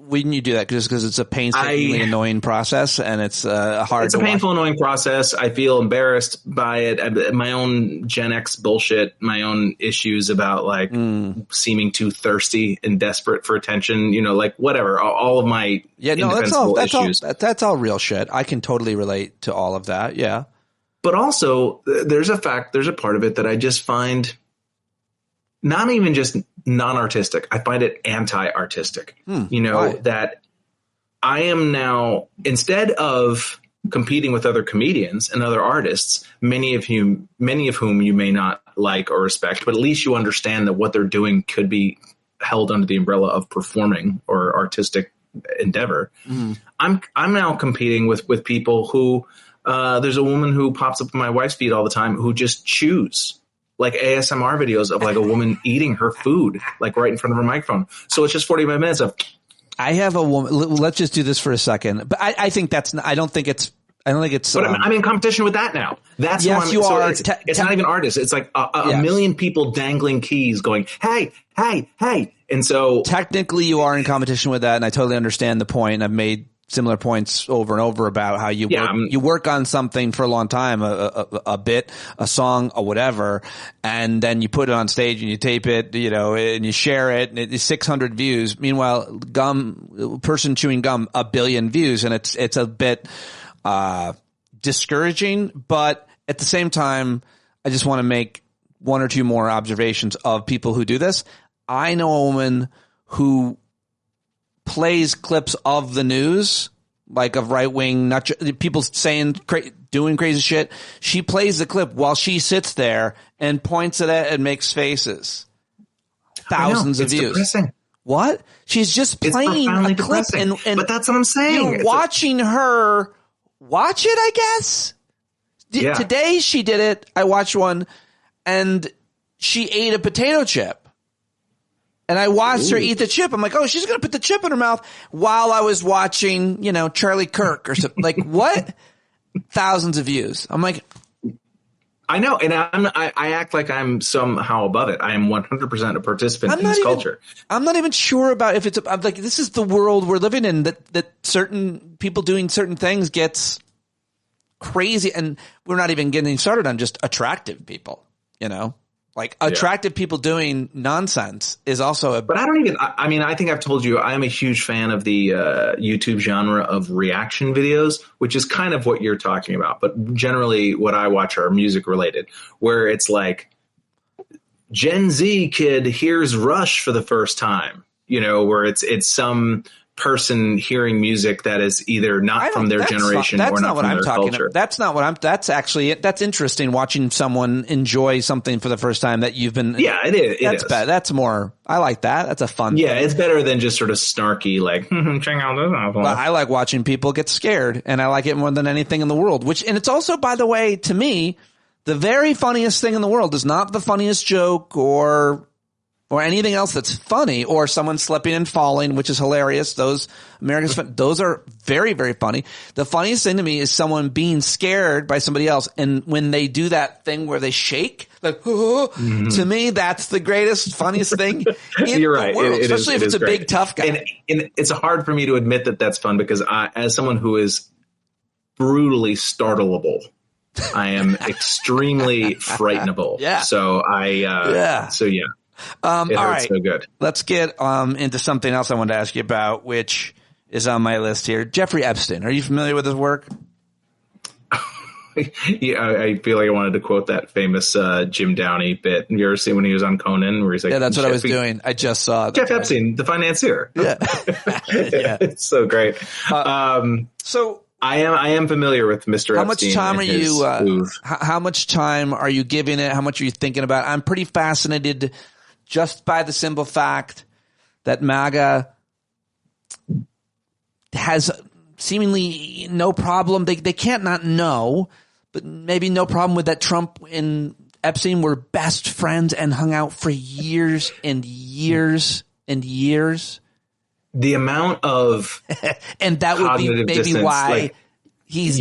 wouldn't you do that? Just because it's a painstakingly annoying process, and it's hard. It's a painful, annoying process. I feel embarrassed by it. My own Gen X bullshit, my own issues about seeming too thirsty and desperate for attention. Whatever. All of my that's all real shit. I can totally relate to all of that. Yeah. But also, there's a part of it that I just find not even just non-artistic. I find it anti-artistic. Why? That I am now, instead of competing with other comedians and other artists, many of whom you may not like or respect, but at least you understand that what they're doing could be held under the umbrella of performing or artistic endeavor. I'm now competing with people who there's a woman who pops up in my wife's feed all the time who just chews like ASMR videos of like a woman eating her food like right in front of her microphone. So it's just 45 minutes of. I have a woman. Let's just do this for a second. But I think I don't think it's. But I'm in competition with that now. That's yes, you are. It's not even artists. It's like a million people dangling keys, going, "Hey, hey, hey!" And so technically, you are in competition with that, and I totally understand the point. I've made similar points over and over about how you work on something for a long time, a bit, a song, or whatever, and then you put it on stage and you tape it, and you share it, and it's 600 views. Meanwhile, person chewing gum, 1 billion views, and it's a bit discouraging. But at the same time, I just want to make one or two more observations of people who do this. I know a woman who plays clips of the news, like of right wing, people saying, doing crazy shit. She plays the clip while she sits there and points at it and makes faces. Thousands of views. Depressing. What? She's just playing a clip, and but that's what I'm saying. You're watching her watch it, I guess. Yeah. Today she did it. I watched one, and she ate a potato chip. And I watched her eat the chip. I'm like, oh, she's going to put the chip in her mouth while I was watching, Charlie Kirk or something. Like, what? Thousands of views. I'm like, I know, and I act like I'm somehow above it. I am 100% a participant in this culture. I'm not even sure about if I'm like, this is the world we're living in, that certain people doing certain things gets crazy, and we're not even getting started on just attractive people, Like attractive people doing nonsense is also But I don't even. I mean, I think I've told you I am a huge fan of the YouTube genre of reaction videos, which is kind of what you're talking about. But generally, what I watch are music related, where it's like Gen Z kid hears Rush for the first time. Where it's some person hearing music that is either not from their generation or not from their culture. That's not what I'm. That's actually that's interesting. Watching someone enjoy something for the first time that you've been. Yeah, it is. That's bad. That's more. I like that. That's a fun. Yeah, thing. It's better than just sort of snarky like check out this album. Well, I like watching people get scared, and I like it more than anything in the world. And it's also, by the way, to me, the very funniest thing in the world is not the funniest joke or anything else that's funny, or someone slipping and falling, which is hilarious. Those those are very, very funny. The funniest thing to me is someone being scared by somebody else. And when they do that thing where they shake, like, to me, that's the greatest, funniest thing in You're the right. world, especially if it's a great. big, tough guy. And it's hard for me to admit that that's fun because as someone who is brutally startleable, I am extremely frightenable. Yeah. So yeah. All right. So good. Let's get into something else I wanted to ask you about, which is on my list here. Jeffrey Epstein. Are you familiar with his work? Yeah, I feel like I wanted to quote that famous Jim Downey bit. You ever seen when he was on Conan where he's like, yeah, that's what I was doing. I just saw that. Jeff Epstein, the financier. Yeah. Yeah. It's so great. So I am familiar with Mr. How Epstein. much time are you? How much time are you giving it? How much are you thinking about it? I'm pretty fascinated just by the simple fact that MAGA has seemingly no problem. They can't not know, but maybe no problem with that Trump and Epstein were best friends and hung out for years and years and years. The amount of and that would be maybe distance, why he's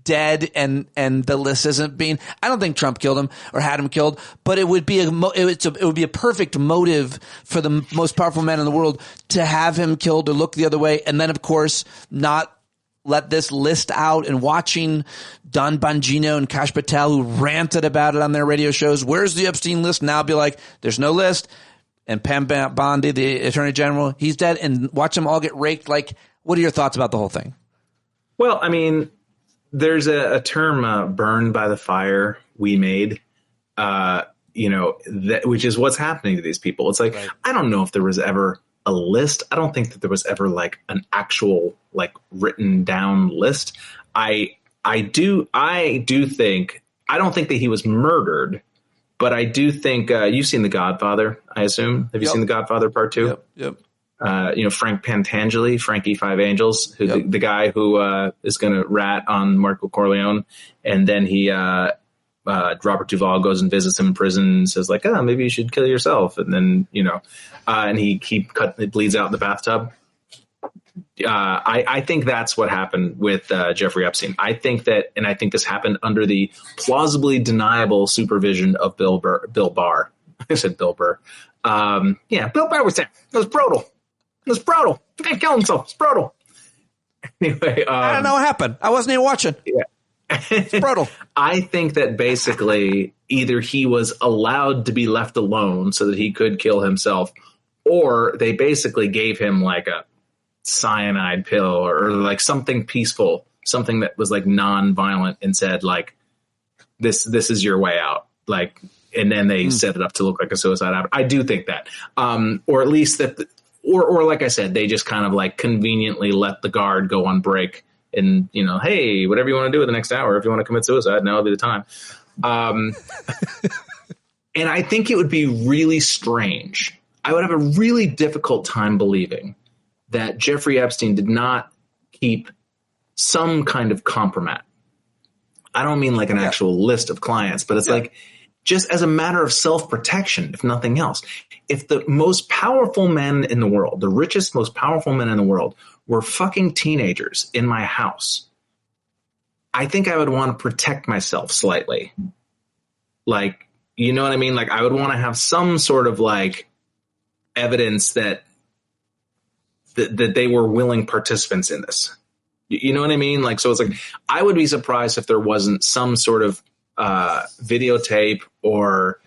dead and the list isn't being. I don't think Trump killed him or had him killed, but it would be it would be a perfect motive for the most powerful man in the world to have him killed or look the other way, and then of course not let this list out. And watching Don Bongino and Kash Patel, who ranted about it on their radio shows, where's the Epstein list? Now be like, there's no list. And Pam Bondi, the Attorney General, he's dead, and watch them all get raked. Like, what are your thoughts about the whole thing? Well, I mean, there's a term, burned by the fire we made, which is what's happening to these people. It's like, right. I don't know if there was ever a list. I don't think that there was ever like an actual like written down list. I do think, I don't think that he was murdered. But I do think you've seen The Godfather, I assume. Have you seen The Godfather Part 2? Yep. Frank Pantangeli, Frankie Five Angels, who the guy who is going to rat on Marco Corleone, and then he Robert Duvall goes and visits him in prison and says like, maybe you should kill yourself, and then and he bleeds out in the bathtub. I think that's what happened with Jeffrey Epstein. I think this happened under the plausibly deniable supervision of Bill Barr. I said Bill Burr. Bill Barr was there. It was brutal. The guy killed himself. It's brutal. Anyway, I don't know what happened. I wasn't even watching. Yeah. It's brutal. I think that basically either he was allowed to be left alone so that he could kill himself, or they basically gave him like a cyanide pill or like something peaceful, something that was like non-violent, and said like, this is your way out. Like, and then they set it up to look like a suicide. I do think that, or at least that, or like I said, they just kind of like conveniently let the guard go on break and, hey, whatever you want to do in the next hour, if you want to commit suicide, now would be the time. And I think it would be really strange. I would have a really difficult time believing that Jeffrey Epstein did not keep some kind of compromat. I don't mean like an actual list of clients, but it's like just as a matter of self-protection, if nothing else. If the most powerful men in the world, the richest, most powerful men in the world, were fucking teenagers in my house, I think I would want to protect myself slightly. Like, you know what I mean? Like, I would want to have some sort of like evidence that they were willing participants in this. You know what I mean? Like, so it's like, I would be surprised if there wasn't some sort of videotape or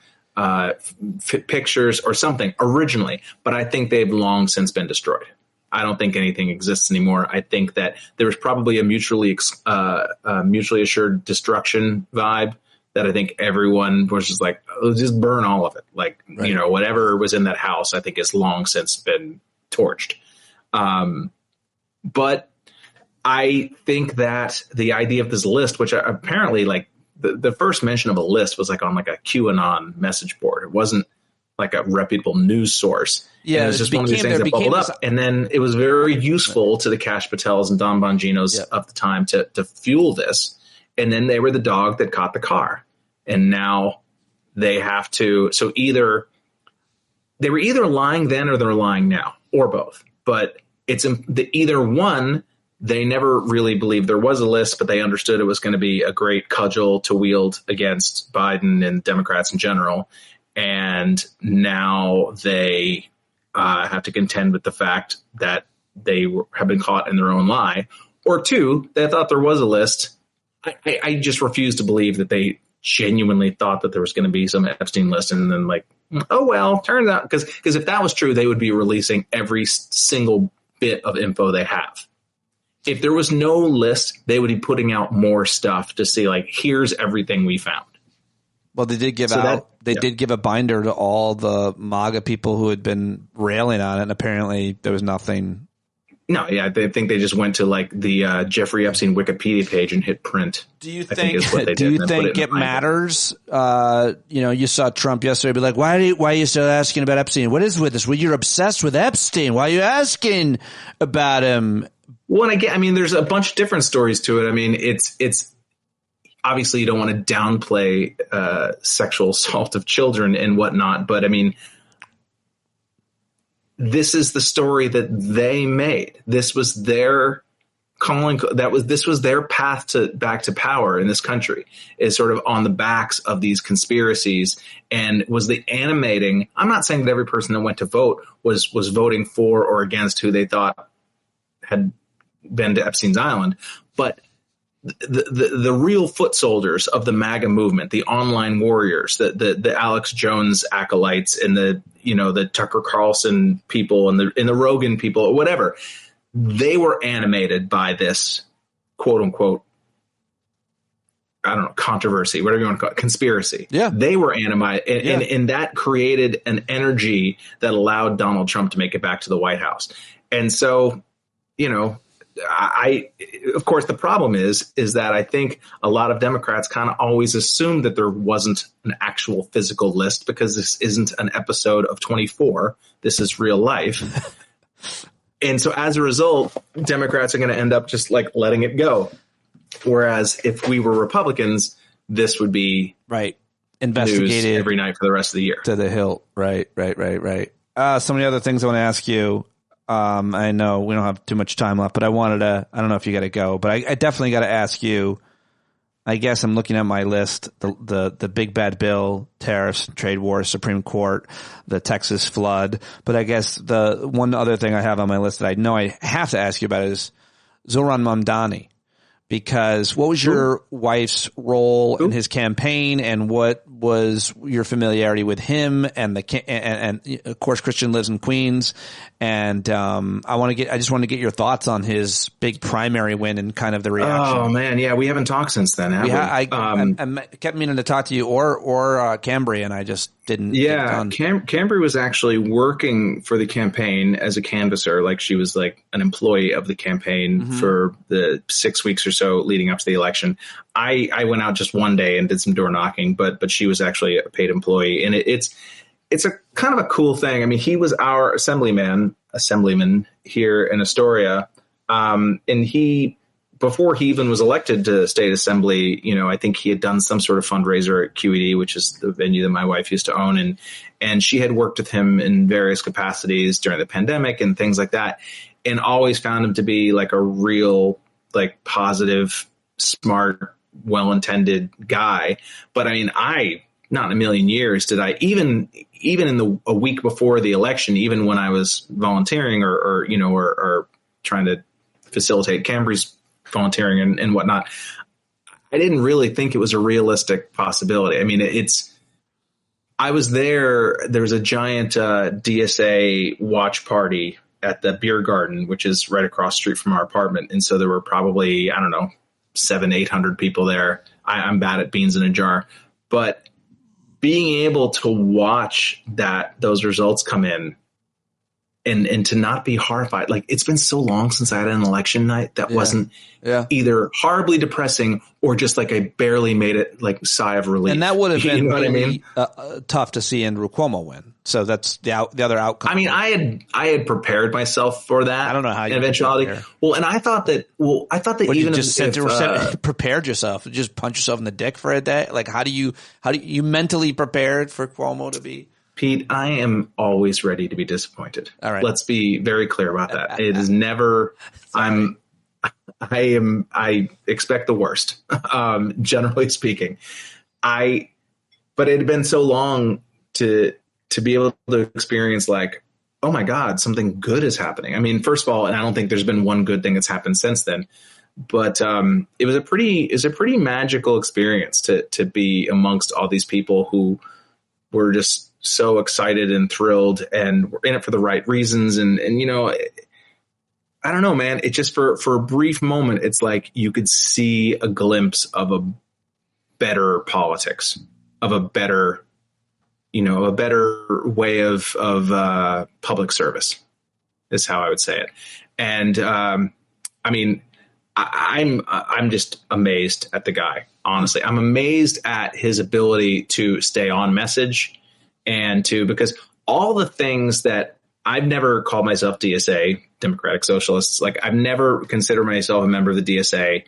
pictures or something originally, but I think they've long since been destroyed. I don't think anything exists anymore. I think that there was probably a mutually assured destruction vibe that I think everyone was just like, oh, just burn all of it. Like, you know, whatever was in that house, I think has long since been torched. But I think that the idea of this list, which apparently like the first mention of a list was like on like a QAnon message board. It wasn't like a reputable news source. Yeah, it was just one of these things that bubbled up. And then it was very useful to the Kash Patels and Don Bonginos of the time to fuel this. And then they were the dog that caught the car. And now they have to. So either they were either lying then or they're lying now, or both. But it's either one. They never really believed there was a list, but they understood it was going to be a great cudgel to wield against Biden and Democrats in general. And now they have to contend with the fact that they have been caught in their own lie. Or two, they thought there was a list. I just refuse to believe that they genuinely thought that there was going to be some Epstein list. And then like, oh, well, turns out, because if that was true, they would be releasing every single bit of info they have. If there was no list, they would be putting out more stuff to see, like, here's everything we found. Well, they did give did give a binder to all the MAGA people who had been railing on it, and apparently there was nothing. No, yeah, they think they just went to like the Jeffrey Epstein Wikipedia page and hit print. Do you think it matters? You know, you saw Trump yesterday be like, why are you still asking about Epstein? What is with this? Well, you're obsessed with Epstein. Why are you asking about him? Well, I mean, there's a bunch of different stories to it. I mean, it's obviously you don't want to downplay sexual assault of children and whatnot, but I mean, this is the story that they made. This was their calling. This was their path back to power in this country, is sort of on the backs of these conspiracies, and was the animating. I'm not saying that every person that went to vote was voting for or against who they thought had been to Epstein's Island, but the real foot soldiers of the MAGA movement, the online warriors, the Alex Jones acolytes, and the Tucker Carlson people and the Rogan people or whatever, they were animated by this quote unquote, I don't know, controversy, whatever you want to call it, conspiracy. Yeah, they were animated, and that created an energy that allowed Donald Trump to make it back to the White House. And so, you know, of course, the problem is that I think a lot of Democrats kind of always assumed that there wasn't an actual physical list, because this isn't an episode of 24. This is real life. And so as a result, Democrats are going to end up just like letting it go. Whereas if we were Republicans, this would be investigated news every night for the rest of the year. To the hilt. Right. So many other things I want to ask you. I know we don't have too much time left, but I don't know if you got to go, but I definitely got to ask you. I guess I'm looking at my list, the big bad bill, tariffs, trade wars, Supreme Court, the Texas flood. But I guess the one other thing I have on my list that I know I have to ask you about is Zohran Mamdani. Because what was your wife's role in his campaign, and what was your familiarity with him and of course Christian lives in Queens, and I just want to get your thoughts on his big primary win and kind of the reaction. Oh man, yeah, we haven't talked since then, have we? I kept meaning to talk to you or Cambry, and I just didn't. Yeah, Cambry was actually working for the campaign as a canvasser, like she was like an employee of the campaign for the 6 weeks or so leading up to the election. I went out just one day and did some door knocking, but she was actually a paid employee, and it's a kind of a cool thing. I mean, he was our assemblyman here in Astoria. And before he even was elected to state assembly, I think he had done some sort of fundraiser at QED, which is the venue that my wife used to own. And she had worked with him in various capacities during the pandemic and things like that, and always found him to be like a real, like, positive, smart, well-intended guy. But I mean, not in a million years did I, even in a week before the election, even when I was volunteering or trying to facilitate Cambry's volunteering and whatnot, I didn't really think it was a realistic possibility. I mean, I was there. There was a giant DSA watch party at the beer garden, which is right across the street from our apartment. And so there were probably, 700-800 people there. I'm bad at beans in a jar, but being able to watch those results come in and to not be horrified. Like, it's been so long since I had an election night that wasn't either horribly depressing or just like I barely made it, like, sigh of relief. And that would have been really tough to see Andrew Cuomo win. So that's the other outcome. I mean, I had prepared myself for that. I don't know how you eventuality. Well, and I thought that even if prepared yourself, just punch yourself in the dick for a day. Like, how do you mentally prepared for Cuomo to be? Pete, I am always ready to be disappointed. All right. Let's be very clear about that. It is never, I expect the worst, generally speaking. But it had been so long to be able to experience, like, oh my God, something good is happening. I mean, first of all, and I don't think there's been one good thing that's happened since then, but it was a pretty magical experience to be amongst all these people who were just so excited and thrilled and were in it for the right reasons. And I don't know, man, it just for a brief moment, it's like you could see a glimpse of a better politics, of a better way of public service is how I would say it. And I mean, I'm just amazed at the guy. Honestly, I'm amazed at his ability to stay on message because all the things that I've never called myself DSA, Democratic Socialists. Like, I've never considered myself a member of the DSA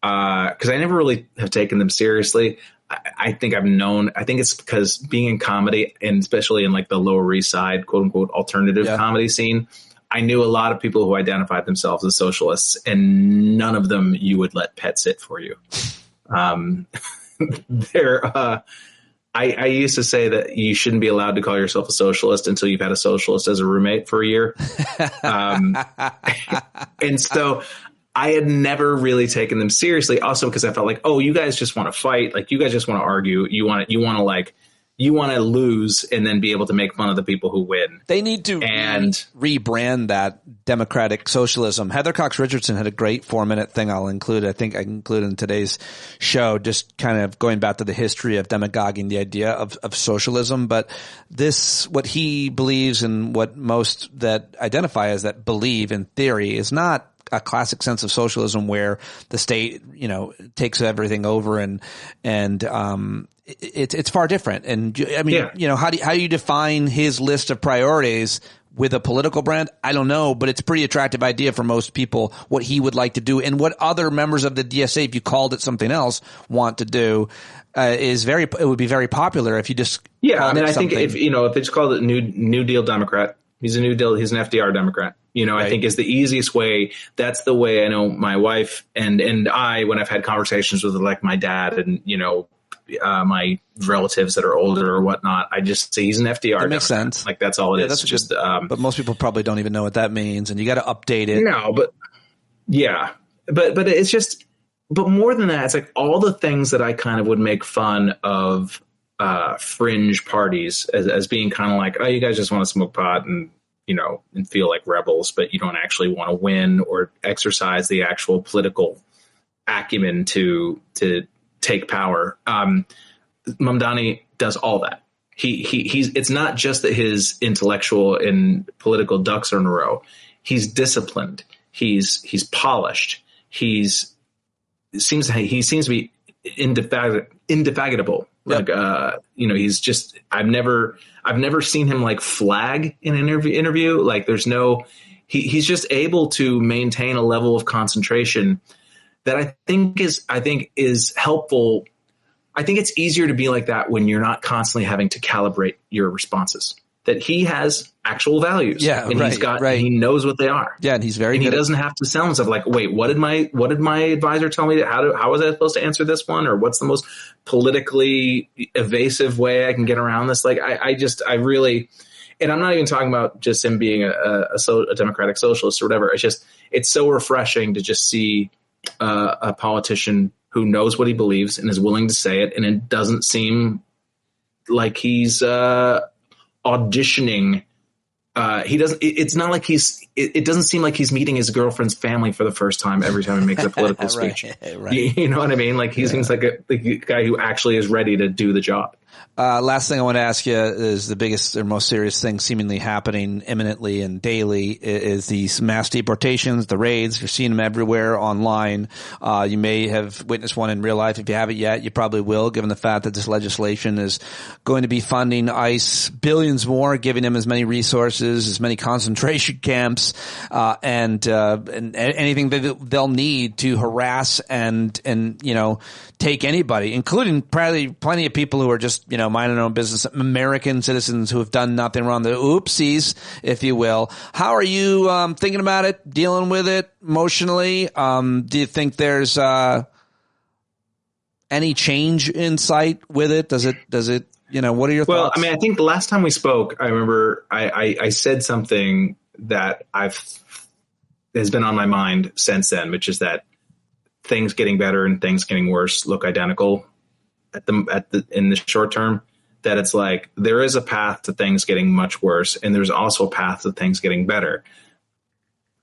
because I never really have taken them seriously. I think it's because being in comedy, and especially in, like, the Lower East Side, quote unquote, alternative comedy scene, I knew a lot of people who identified themselves as socialists, and none of them you would let pet sit for you. I used to say that you shouldn't be allowed to call yourself a socialist until you've had a socialist as a roommate for a year. And so I had never really taken them seriously. Also, because I felt like, oh, you guys just want to fight. Like, you guys just want to argue. You want to lose and then be able to make fun of the people who win. They need to rebrand that democratic socialism. Heather Cox Richardson had a great 4-minute thing I'll include. I think I can include in today's show, just kind of going back to the history of demagoguing the idea of socialism. But what he believes and what most that identify as that believe in theory is not a classic sense of socialism where the state, takes everything over and it's far different. And I mean, how do you define his list of priorities with a political brand? I don't know, but it's a pretty attractive idea for most people, what he would like to do and what other members of the DSA, if you called it something else, want to do. It would be very popular if you just I mean, I think if they just called it New Deal Democrat, he's a New Deal, he's an FDR Democrat. Right. I think is the easiest way. That's the way I know my wife and I, when I've had conversations with, like, my dad and, my relatives that are older or whatnot, I just say he's an FDR. That makes sense. Like, that's all it is. That's just, but most people probably don't even know what that means, and you got to update it. No, but but it's just, but more than that, it's like all the things that I kind of would make fun of fringe parties as being kind of like, oh, you guys just want to smoke pot and feel like rebels, but you don't actually want to win or exercise the actual political acumen to take power. Mamdani does all that. He's it's not just that his intellectual and political ducks are in a row. He's disciplined. He's polished. He seems to be indefatigable Like, he's just, I've never seen him like flag in an interview. Like there's he's just able to maintain a level of concentration that I think is helpful. I think it's easier to be like that when you're not constantly having to calibrate your responses. That he has actual values. Yeah, and he knows what they are. Yeah, and he's very good. He doesn't have to sell himself like, wait, what did my advisor tell me? How was I supposed to answer this one? Or what's the most politically evasive way I can get around this? Like, I really, and I'm not even talking about just him being a democratic socialist or whatever. It's so refreshing to just see a politician who knows what he believes and is willing to say it. And it doesn't seem like he's auditioning. It's not like it doesn't seem like he's meeting his girlfriend's family for the first time every time he makes a political speech. Right. You know what I mean? Like he seems like a guy who actually is ready to do the job. Last thing I want to ask you is the biggest or most serious thing seemingly happening imminently and daily is these mass deportations, the raids. You're seeing them everywhere online. You may have witnessed one in real life. If you haven't yet, you probably will, given the fact that this legislation is going to be funding ICE billions more, giving them as many resources, as many concentration camps, and anything that they'll need to harass and take anybody, including probably plenty of people who are just, minding their own business, American citizens who have done nothing wrong, the oopsies, if you will. How are you thinking about it, dealing with it emotionally? Do you think there's any change in sight with it? Does it, what are your thoughts? Well, I mean, I think the last time we spoke, I remember I said something that has been on my mind since then, which is that things getting better and things getting worse look identical in the short term. That it's like there is a path to things getting much worse, and there's also a path to things getting better.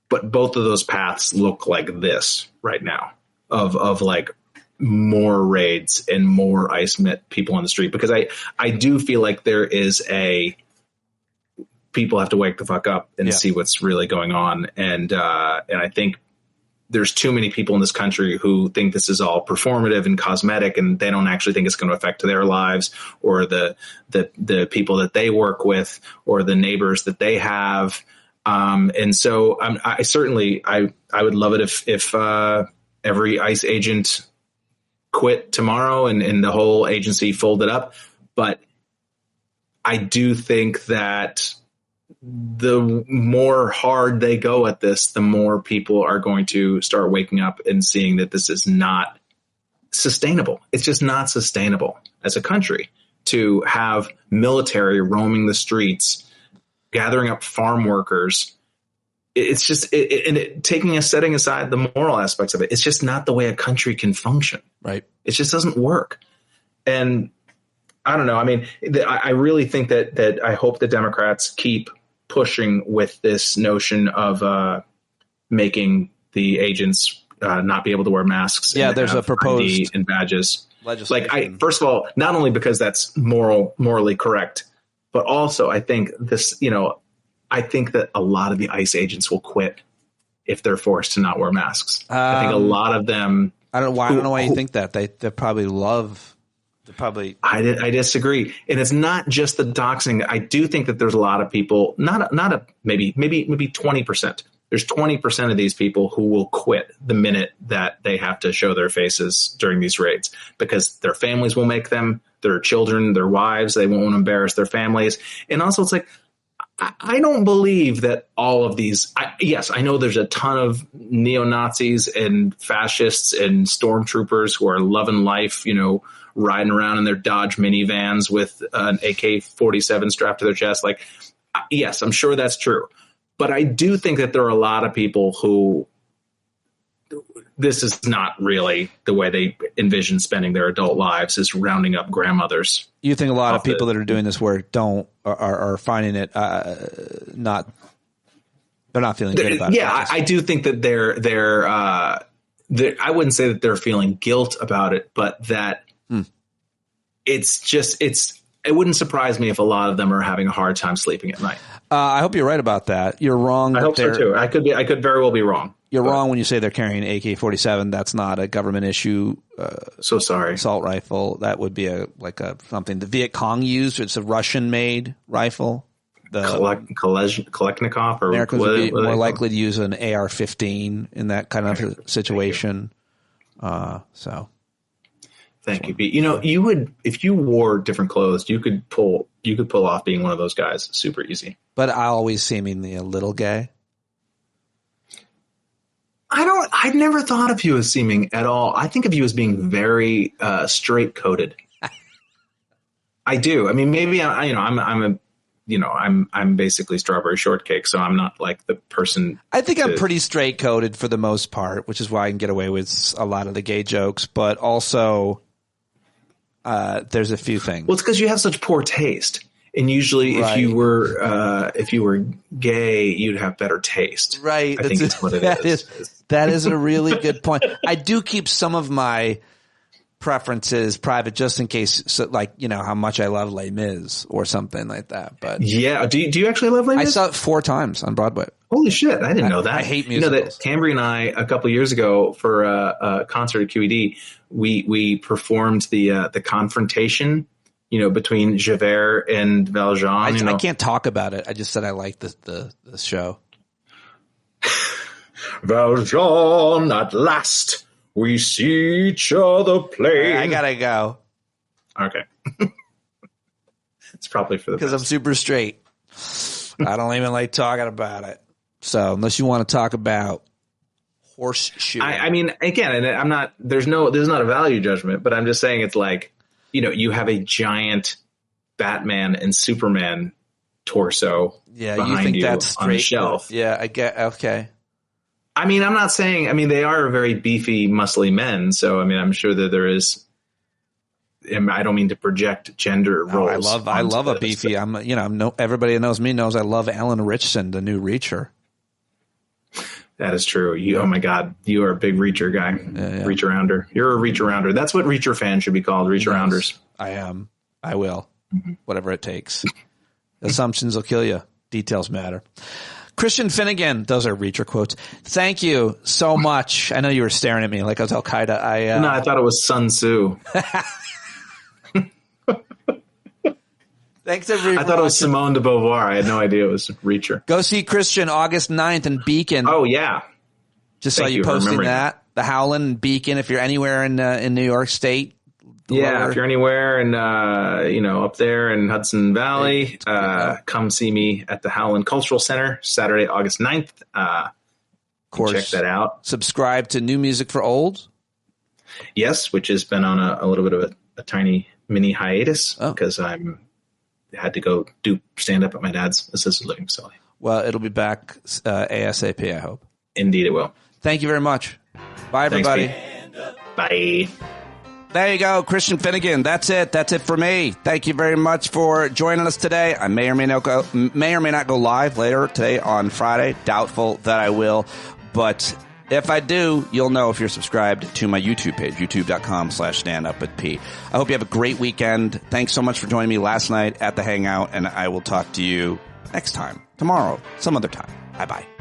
But both of those paths look like this right now of like more raids and more ICE people on the street, because I do feel like there is people have to wake the fuck up and see what's really going on. And I think there's too many people in this country who think this is all performative and cosmetic, and they don't actually think it's going to affect their lives or the people that they work with or the neighbors that they have. And so I certainly would love it if every ICE agent quit tomorrow and the whole agency folded up. But I do think that the more hard they go at this, the more people are going to start waking up and seeing that this is not sustainable. It's just not sustainable as a country to have military roaming the streets, gathering up farm workers. It's just setting aside the moral aspects of it. It's just not the way a country can function. Right. It just doesn't work. And I don't know. I mean, I really think that I hope the Democrats keep pushing with this notion of making the agents not be able to wear masks. Yeah, there's a proposed ID and badges. Legislation. Like, first of all, not only because that's morally correct, but also I think this, I think that a lot of the ICE agents will quit if they're forced to not wear masks. I think a lot of them. I don't know why you think that. They probably love. I disagree. And it's not just the doxing. I do think that there's a lot of people, maybe 20%. There's 20% of these people who will quit the minute that they have to show their faces during these raids, because their families will make them, their children, their wives, they won't embarrass their families. And also it's like, I don't believe that all of these, yes, I know there's a ton of neo-Nazis and fascists and stormtroopers who are loving life, riding around in their Dodge minivans with an AK-47 strapped to their chest. Like, yes, I'm sure that's true. But I do think that there are a lot of people who this is not really the way they envision spending their adult lives, is rounding up grandmothers. You think a lot of people that are doing this work are finding it they're not feeling good about it. Yeah, I do think that they're I wouldn't say that they're feeling guilt about it, but that it wouldn't surprise me if a lot of them are having a hard time sleeping at night. I hope you're right about that. You're wrong. I hope so too. I could very well be wrong. You're wrong when you say they're carrying an AK-47. That's not a government issue. So sorry. Assault rifle. That would be something the Viet Cong used. It's a Russian-made rifle. The Kalashnikov, or Americans would be more likely to use an AR-15 in that kind of situation. So. Thank you, Pete. You know, you would, if you wore different clothes, you could pull off being one of those guys super easy. But I always seemingly a little gay. I've never thought of you as seeming at all. I think of you as being very straight coded. I do. I mean, maybe I'm basically strawberry shortcake, so I'm not like the person. I think I'm pretty straight coded for the most part, which is why I can get away with a lot of the gay jokes. But also, there's a few things. Well, it's because you have such poor taste. And usually, right. if you were gay, you'd have better taste. Right. I think that's what it is. That is a really good point. I do keep some of my preferences private, just in case, so, like, you know, how much I love Les Mis or something like that. But yeah, do you actually love Les Mis? I saw it 4 times on Broadway. Holy shit! I didn't know that. I hate musicals. You know that Cambry and I, a couple of years ago, for a concert at QED, we performed the confrontation. You know, between Javert and Valjean. I can't talk about it. I just said I like the show. Valjean, at last we see each other playing. I gotta go. Okay. It's probably for the because I'm super straight. I don't even like talking about it. So unless you want to talk about horseshoe, I mean, again, and I'm not. There's not a value judgment, but I'm just saying it's like. You know, you have a giant Batman and Superman torso behind you that's on the shelf. Yeah, I get. Okay. I mean, I'm not saying. I mean, they are very beefy, muscly men. So, I mean, I'm sure that there is. I don't mean to project gender roles. I love a beefy. Everybody that knows me knows I love Alan Ritchson, the new Reacher. That is true. Oh my God, you are a big Reacher guy. Yeah. Reach-arounder. You're a Reach-arounder. That's what Reacher fans should be called, Reach-arounders. I am. I will. Mm-hmm. Whatever it takes. Assumptions will kill you. Details matter. Christian Finnegan, those are Reacher quotes. Thank you so much. I know you were staring at me like I was Al-Qaeda. No, I thought it was Sun Tzu. Thanks, everyone. I thought it was Simone de Beauvoir. I had no idea it was Reacher. Go see Christian August 9th in Beacon. Oh, yeah. Just saw you posting that. The Howlin' Beacon, if you're anywhere in New York State. Yeah, if you're anywhere and up there in Hudson Valley, come see me at the Howlin' Cultural Center, Saturday, August 9th. Of course, check that out. Subscribe to New Music for Old. Yes, which has been on a little bit of a tiny mini hiatus because I had to go do stand-up at my dad's assisted living facility. Well, it'll be back ASAP, I hope. Indeed it will. Thank you very much. Bye, everybody. Bye. There you go, Christian Finnegan. That's it. That's it for me. Thank you very much for joining us today. I may or may not go live later today on Friday. Doubtful that I will. But if I do, you'll know if you're subscribed to my YouTube page, youtube.com/standupwithp. I hope you have a great weekend. Thanks so much for joining me last night at the Hangout, and I will talk to you next time, tomorrow, some other time. Bye-bye.